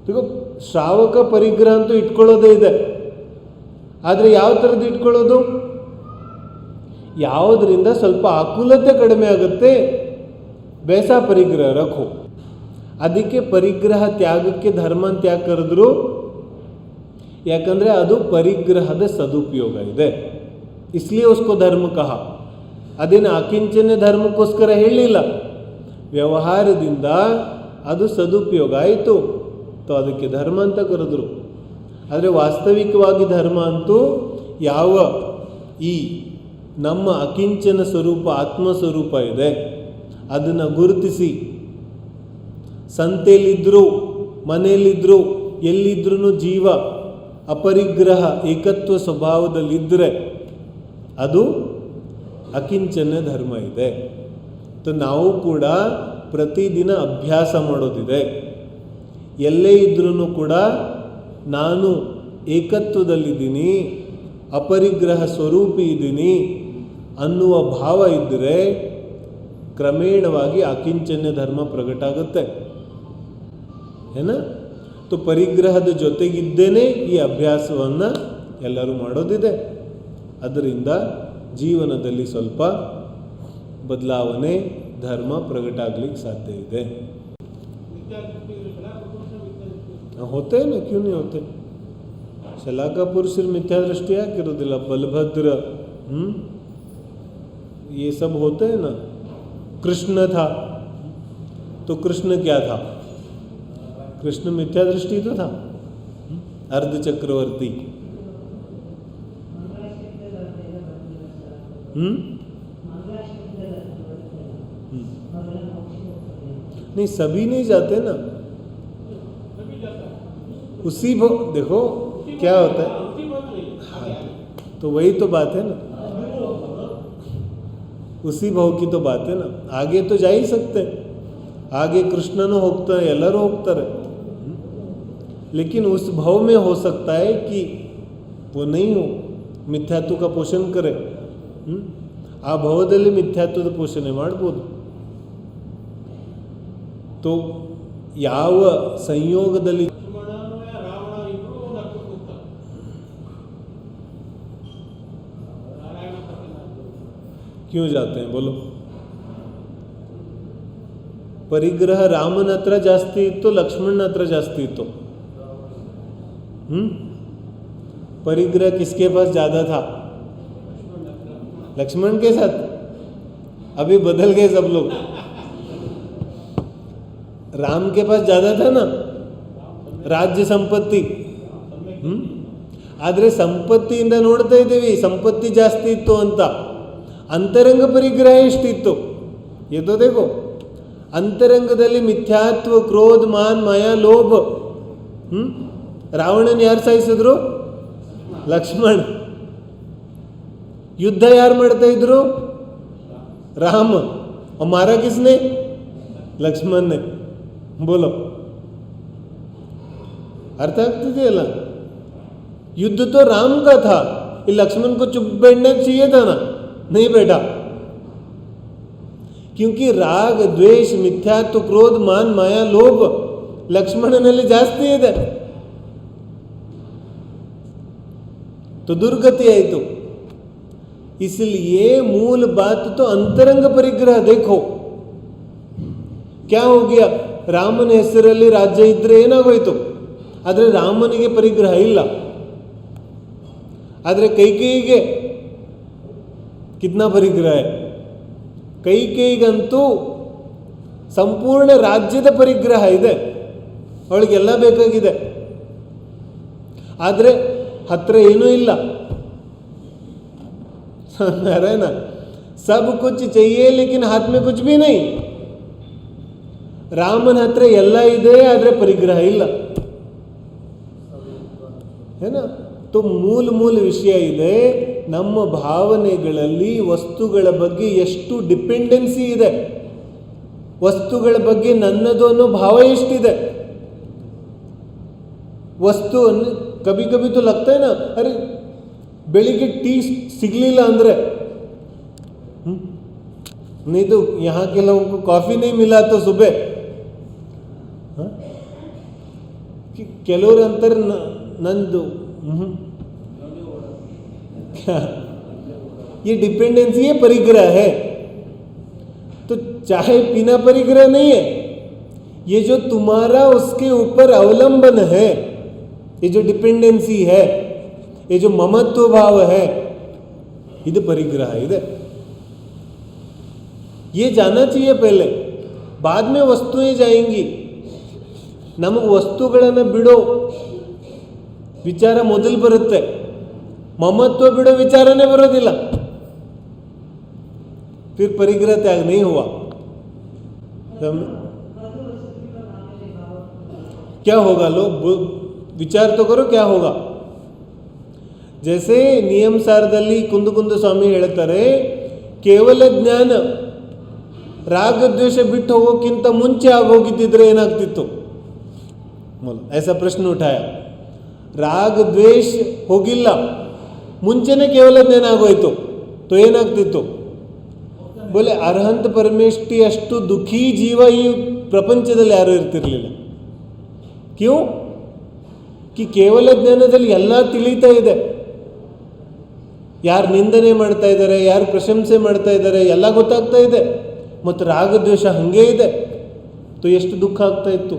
देखो, ಶ್ರಾವಕ ಪರಿಗ್ರಹ ಅಂತೂ ಇಟ್ಕೊಳ್ಳೋದೇ ಇದೆ, ಆದರೆ ಯಾವ ಥರದ್ದು ಇಟ್ಕೊಳ್ಳೋದು? ಯಾವುದರಿಂದ ಸ್ವಲ್ಪ ಆಕುಲತೆ ಕಡಿಮೆ ಆಗುತ್ತೆ वैसा ಪರಿಗ್ರಹ ರಖೋ. ಅದಕ್ಕೆ ಪರಿಗ್ರಹ ತ್ಯಾಗಕ್ಕೆ ಧರ್ಮ ಅಂತ ಯಾಕೆ ಕರೆದ್ರು? ಯಾಕಂದರೆ ಅದು ಪರಿಗ್ರಹದ ಸದುಪಯೋಗ ಇದೆ, इसलिए उसको धर्म कहा. ಅದೇನು ಅಕಿಂಚನ್ಯ ಧರ್ಮಕ್ಕೋಸ್ಕರ ಹೇಳಿಲ್ಲ, ವ್ಯವಹಾರದಿಂದ ಅದು ಸದುಪಯೋಗ ಆಯಿತು, तो ಅದಕ್ಕೆ ಧರ್ಮ ಅಂತ ಕರೆದ್ರು. ಆದರೆ ವಾಸ್ತವಿಕವಾಗಿ ಧರ್ಮ ಅಂತೂ ಯಾವ ಈ ನಮ್ಮ ಅಕಿಂಚನ ಸ್ವರೂಪ ಆತ್ಮಸ್ವರೂಪ ಇದೆ ಅದನ್ನು ಗುರುತಿಸಿ, ಸಂತೆಯಲ್ಲಿದ್ದರೂ ಮನೆಯಲ್ಲಿದ್ದರೂ ಎಲ್ಲಿದ್ರೂ ಜೀವ ಅಪರಿಗ್ರಹ ಏಕತ್ವ ಸ್ವಭಾವದಲ್ಲಿದ್ದರೆ ಅದು ಅಕಿಂಚನ ಧರ್ಮ ಇದೆ. तो ನಾವು ಕೂಡ ಪ್ರತಿದಿನ ಅಭ್ಯಾಸ ಮಾಡೋದಿದೆ. ಎಲ್ಲೇ ಇದ್ರೂ ಕೂಡ ನಾನು ಏಕತ್ವದಲ್ಲಿದ್ದೀನಿ, ಅಪರಿಗ್ರಹ ಸ್ವರೂಪಿ ಇದ್ದೀನಿ ಅನ್ನುವ ಭಾವ ಇದ್ದರೆ ಕ್ರಮೇಣವಾಗಿ ಅಕಿಂಚನ್ಯ ಧರ್ಮ ಪ್ರಗಟ ಆಗುತ್ತೆ. ಏನ ತು ಪರಿಗ್ರಹದ ಜೊತೆಗಿದ್ದೇನೆ ಈ ಅಭ್ಯಾಸವನ್ನು ಎಲ್ಲರೂ ಮಾಡೋದಿದೆ. ಅದರಿಂದ ಜೀವನದಲ್ಲಿ ಸ್ವಲ್ಪ ಬದಲಾವಣೆ ಧರ್ಮ ಪ್ರಗಟ ಆಗ್ಲಿಕ್ಕೆ ಸಾಧ್ಯ ಇದೆ. होते हैं ना, क्यों नहीं होते? शलाकापुर सिर्फ मिथ्या दृष्टि याकिरोदिಲ್ಲ, बलभद्र ये सब होते हैं ना. कृष्ण था तो कृष्ण क्या था? कृष्ण मिथ्या दृष्टि तो था, अर्ध चक्रवर्ती. नहीं, सभी नहीं जाते ना. उसी देखो क्या होता है. हाँ, तो वही तो बात है ना, उसी भाव की तो बात है ना. आगे तो जा ही सकते, आगे कृष्णನು ಹೋಗ್ತಾರೆ, ಎಲ್ಲರೂ ಹೋಗ್ತಾರೆ. लेकिन उस भाव में हो सकता है कि वो नहीं हो, ಮಿಥ್ಯಾತ್ವ का पोषण करे. ಆ ಭಾವದಲ್ಲಿ ಮಿಥ್ಯಾತ್ವದ ಪೋಷಣೆ ಮಾಡ್ಬೋದು. तो ಯಾವ ಸಂಯೋಗದಲ್ಲಿ क्यों जाते हैं बोलो? ಪರಿಗ್ರಹ ರಾಮನ ಹತ್ರ ಜಾಸ್ತಿ ಇತ್ತು, ಲಕ್ಷ್ಮಣನ ಹತ್ರ ಜಾಸ್ತಿ ಇತ್ತು. परिग्रह किसके पास ज़्यादा था? लक्ष्मण के साथ. अभी बदल गए सब लोग. राम के पास ज़्यादा था ना राज्य ಸಂಪತ್ತಿ. ಆದರೆ ಸಂಪತ್ತಿಯಿಂದ ನೋಡ್ತಾ ಇದ್ದೀವಿ ಸಂಪತ್ತಿ ಜಾಸ್ತಿ ಇತ್ತು ಅಂತ. ಅಂತರಂಗ ಪರಿಗ್ರಹ ಎಷ್ಟಿತ್ತು ಇದು देखो. ಅಂತರಂಗದಲ್ಲಿ ಮಿಥ್ಯಾತ್ವ, ಕ್ರೋಧ, ಮಾನ್, ಮಾಯಾ, ಲೋಭ. ರಾವಣನ ಯಾರು ಸಾಯಿಸಿದ್ರು? ಲಕ್ಷ್ಮಣ್. युद्ध यार ಮಾಡ್ತಾ ಇದ್ರು? राम. और मारा किसने? लक्ष्मण ने. बोलो, अर्थ ಆಗ್ತಿದೆಯಲ್ಲ? युद्ध तो राम का था, ये लक्ष्मण को चुप बैठना चाहिए था ना, नहीं बैठा. क्योंकि राग, द्वेष, मिथ्यात्व, क्रोध, मान, माया, लोभ ಲಕ್ಷ್ಮಣನಲ್ಲಿ ಜಾಸ್ತಿ ಇದೆ. तो दुर्गति आಯಿತು. इसलिए मूल बात तो अंतरंग परिग्रह. देखो क्या हो गया, ರಾಮನ ಹೆಸರಲ್ಲಿ ರಾಜ್ಯ ಇದ್ರೆ ಏನಾಗೋಯ್ತು? ಆದರೆ ರಾಮನಿಗೆ ಪರಿಗ್ರಹ ಇಲ್ಲ. ಆದರೆ ಕೈಕೇಯಿಗೆ ಕಿತ್ನಾ ಪರಿಗ್ರಹ है? ಕೈಕೇಯಿಗಂತೂ ಸಂಪೂರ್ಣ ರಾಜ್ಯದ ಪರಿಗ್ರಹ ಇದೆ, ಅವಳಿಗೆಲ್ಲ ಬೇಕಾಗಿದೆ. ಆದರೆ ಹತ್ರ ಏನೂ ಇಲ್ಲ. है ना, सब कुछ चाहिए लेकिन हाथ में कुछ भी नहीं. ರಾಮನ ಹತ್ರ ಎಲ್ಲ ಇದೆ, ಆದರೆ ಪರಿಗ್ರಹ ಇಲ್ಲ. ಏನಾ? तो ಮೂಲ ವಿಷಯ ಇದೆ. ನಮ್ಮ ಭಾವನೆಗಳಲ್ಲಿ ವಸ್ತುಗಳ ಬಗ್ಗೆ ಎಷ್ಟು ಡಿಪೆಂಡೆನ್ಸಿ ಇದೆ, ವಸ್ತುಗಳ ಬಗ್ಗೆ ನನ್ನದು ಅನ್ನೋ ಭಾವ ಎಷ್ಟಿದೆ. ವಸ್ತು ಕभी कभी तो लगता है ना, अरे ಬೆಳಿಗ್ಗೆ ಟೀ ಸಿಗಲಿಲ್ಲ ಅಂದರೆ, नहीं तो यहाँ के लोगों को कॉफ़ी नहीं मिला तो सुबह. ಕೆಲವರು ಅಂತಾರೆ ನಂದು ये डिपेंडेंसी है, परिग्रह है. तो चाहे पीना परिग्रह नहीं है, ये जो तुम्हारा उसके ऊपर अवलंबन है, ये जो डिपेंडेंसी है, ये जो ममत्व भाव है, ಇದು ಪರಿಗ್ರಹ ಇದೆ. ये जाना चाहिए पहले, बाद में वस्तुएं जाएंगी. ನಮಗೆ ವಸ್ತುಗಳನ್ನು ಬಿಡೋ ವಿಚಾರ ಮೊದಲು ಬರುತ್ತೆ, ಮಮತ್ವ ಬಿಡೋ ವಿಚಾರನೇ ಬರೋದಿಲ್ಲ. फिर परिग्रह त्याग नहीं हुआ. क्या होगा? लोग विचार तो करो क्या होगा. जैसे नियम सारದಲ್ಲಿ ಕುಂದು ಸ್ವಾಮಿ ಹೇಳ್ತಾರೆ, ಕೇವಲ ಜ್ಞಾನ ರಾಗ ದ್ವೇಷ ಬಿಟ್ಟು ಹೋಗೋಕ್ಕಿಂತ ಮುಂಚೆ ಆಗೋಗಿದ್ದಿದ್ರೆ ಏನಾಗ್ತಿತ್ತು? बोलो ऐसा प्रश्न उठाया ರಾಗ ದ್ವೇಷ ಹೋಗಿಲ್ಲ ಮುಂಚೆನೇ ಕೇವಲ ಜ್ಞಾನ ಆಗೋಯ್ತು तो ಏನಾಗ್ತಿತ್ತು ಬೋಲೆ ಅರ್ಹಂತ ಪರಮೇಷ್ಠಿ ಅಷ್ಟು ದುಃಖಿ ಜೀವ ಈ ಪ್ರಪಂಚದಲ್ಲಿ ಯಾರೂ ಇರ್ತಿರ್ಲಿಲ್ಲ ಕ್ಯೂ ಕಿ ಕೇವಲ ಜ್ಞಾನದಲ್ಲಿ ಎಲ್ಲ ತಿಳಿತಾ ಇದೆ ಯಾರು ನಿಂದನೆ ಮಾಡ್ತಾ ಇದ್ದಾರೆ ಯಾರು ಪ್ರಶಂಸೆ ಮಾಡ್ತಾ ಇದ್ದಾರೆ ಎಲ್ಲ ಗೊತ್ತಾಗ್ತಾ ಇದೆ ಮತ್ತು ರಾಗದ್ವೇಷ ಹಾಗೇ ಇದೆ तो ಎಷ್ಟು ದುಃಖ ಆಗ್ತಾ ಇತ್ತು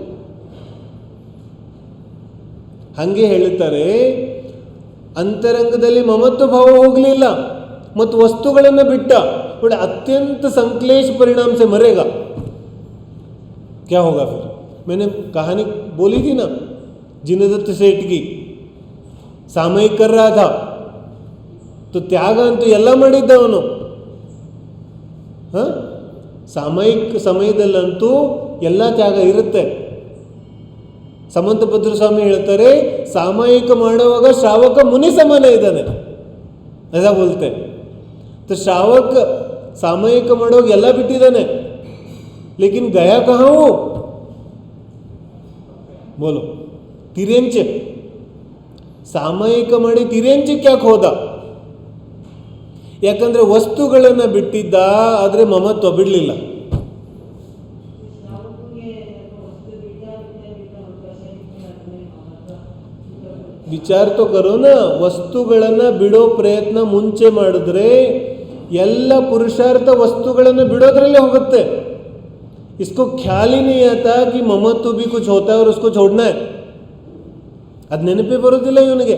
ಹಾಗೆ ಹೇಳುತ್ತಾರೆ ಅಂತರಂಗದಲ್ಲಿ ಮಮತ್ವ ಭಾವ ಹೋಗಲಿಲ್ಲ ಮತ್ತು ವಸ್ತುಗಳನ್ನು ಬಿಟ್ಟ बड़े अत्यंत संक्लेश परिणाम से मरेगा क्या होगा फिर मैंने कहानी बोली थी ना जिनदत्त सेठ की सामयिक कर रहा था तो त्याग ಅಂತೂ ಎಲ್ಲ ಮಾಡಿದ್ದ ಅವನು ಸಾಮಯಿಕ ಸಮಯದಲ್ಲಂತೂ ಎಲ್ಲ ತ್ಯಾಗ ಇರುತ್ತೆ ಸಮಂತಭದ್ರ ಸ್ವಾಮಿ ಹೇಳ್ತಾರೆ ಸಾಮಯಿಕ ಮಾಡುವಾಗ ಶ್ರಾವಕ ಮುನಿ ಸಮಾನ ಇದ್ದಾನೆ ऐसा बोलते तो श्रावक सामयिक ಮಾಡೋಗ ಎಲ್ಲ ಬಿಟ್ಟಿದ್ದಾನೆ लेकिन गया कहाँ वो बोलो तिरेंच ಸಾಮಯಿಕ ಮಾಡಿ ತಿರೆಂಚಕ್ಕೆ ಯಾಕೆ ಹೋದ ಯಾಕಂದ್ರೆ ವಸ್ತುಗಳನ್ನು ಬಿಟ್ಟಿದ್ದ ಆದರೆ ಮಮತ್ವ ಬಿಡಲಿಲ್ಲ ವಿಚಾರ तो करो ना ವಸ್ತುಗಳನ್ನು ಬಿಡೋ ಪ್ರಯತ್ನ ಮುಂಚೆ ಮಾಡಿದ್ರೆ ಎಲ್ಲ ಪುರುಷಾರ್ಥ ವಸ್ತುಗಳನ್ನು ಬಿಡೋದ್ರಲ್ಲೇ ಹೋಗುತ್ತೆ इसको ख्याल ही नहीं आता कि ममत्व भी कुछ होता है और उसको छोड़ना है ಅದು ನೆನಪೇ ಬರೋದಿಲ್ಲ ಇವನಿಗೆ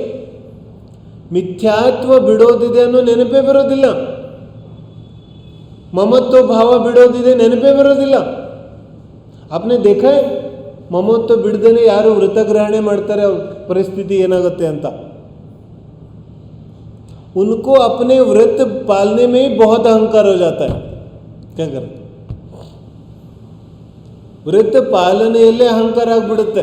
ಮಿಥ್ಯಾತ್ವ ಬಿಡೋದಿದೆ ಅನ್ನೋ ನೆನಪೇ ಬರೋದಿಲ್ಲ ಮಮತ್ವ ಭಾವ ಬಿಡೋದಿದೆ ನೆನಪೇ ಬರೋದಿಲ್ಲ आपने देखा है ಮಮತ್ವ ಬಿಡದೇನೆ ಯಾರು ವೃತಗ್ರಹಣೆ ಮಾಡ್ತಾರೆ ಅವ್ರ ಪರಿಸ್ಥಿತಿ ಏನಾಗುತ್ತೆ ಅಂತ उनको अपने व्रत पालने में ही बहुत अहंकार हो जाता है क्या करते व्रत ಪಾಲನೆಯಲ್ಲೇ ಅಹಂಕಾರ ಆಗ್ಬಿಡುತ್ತೆ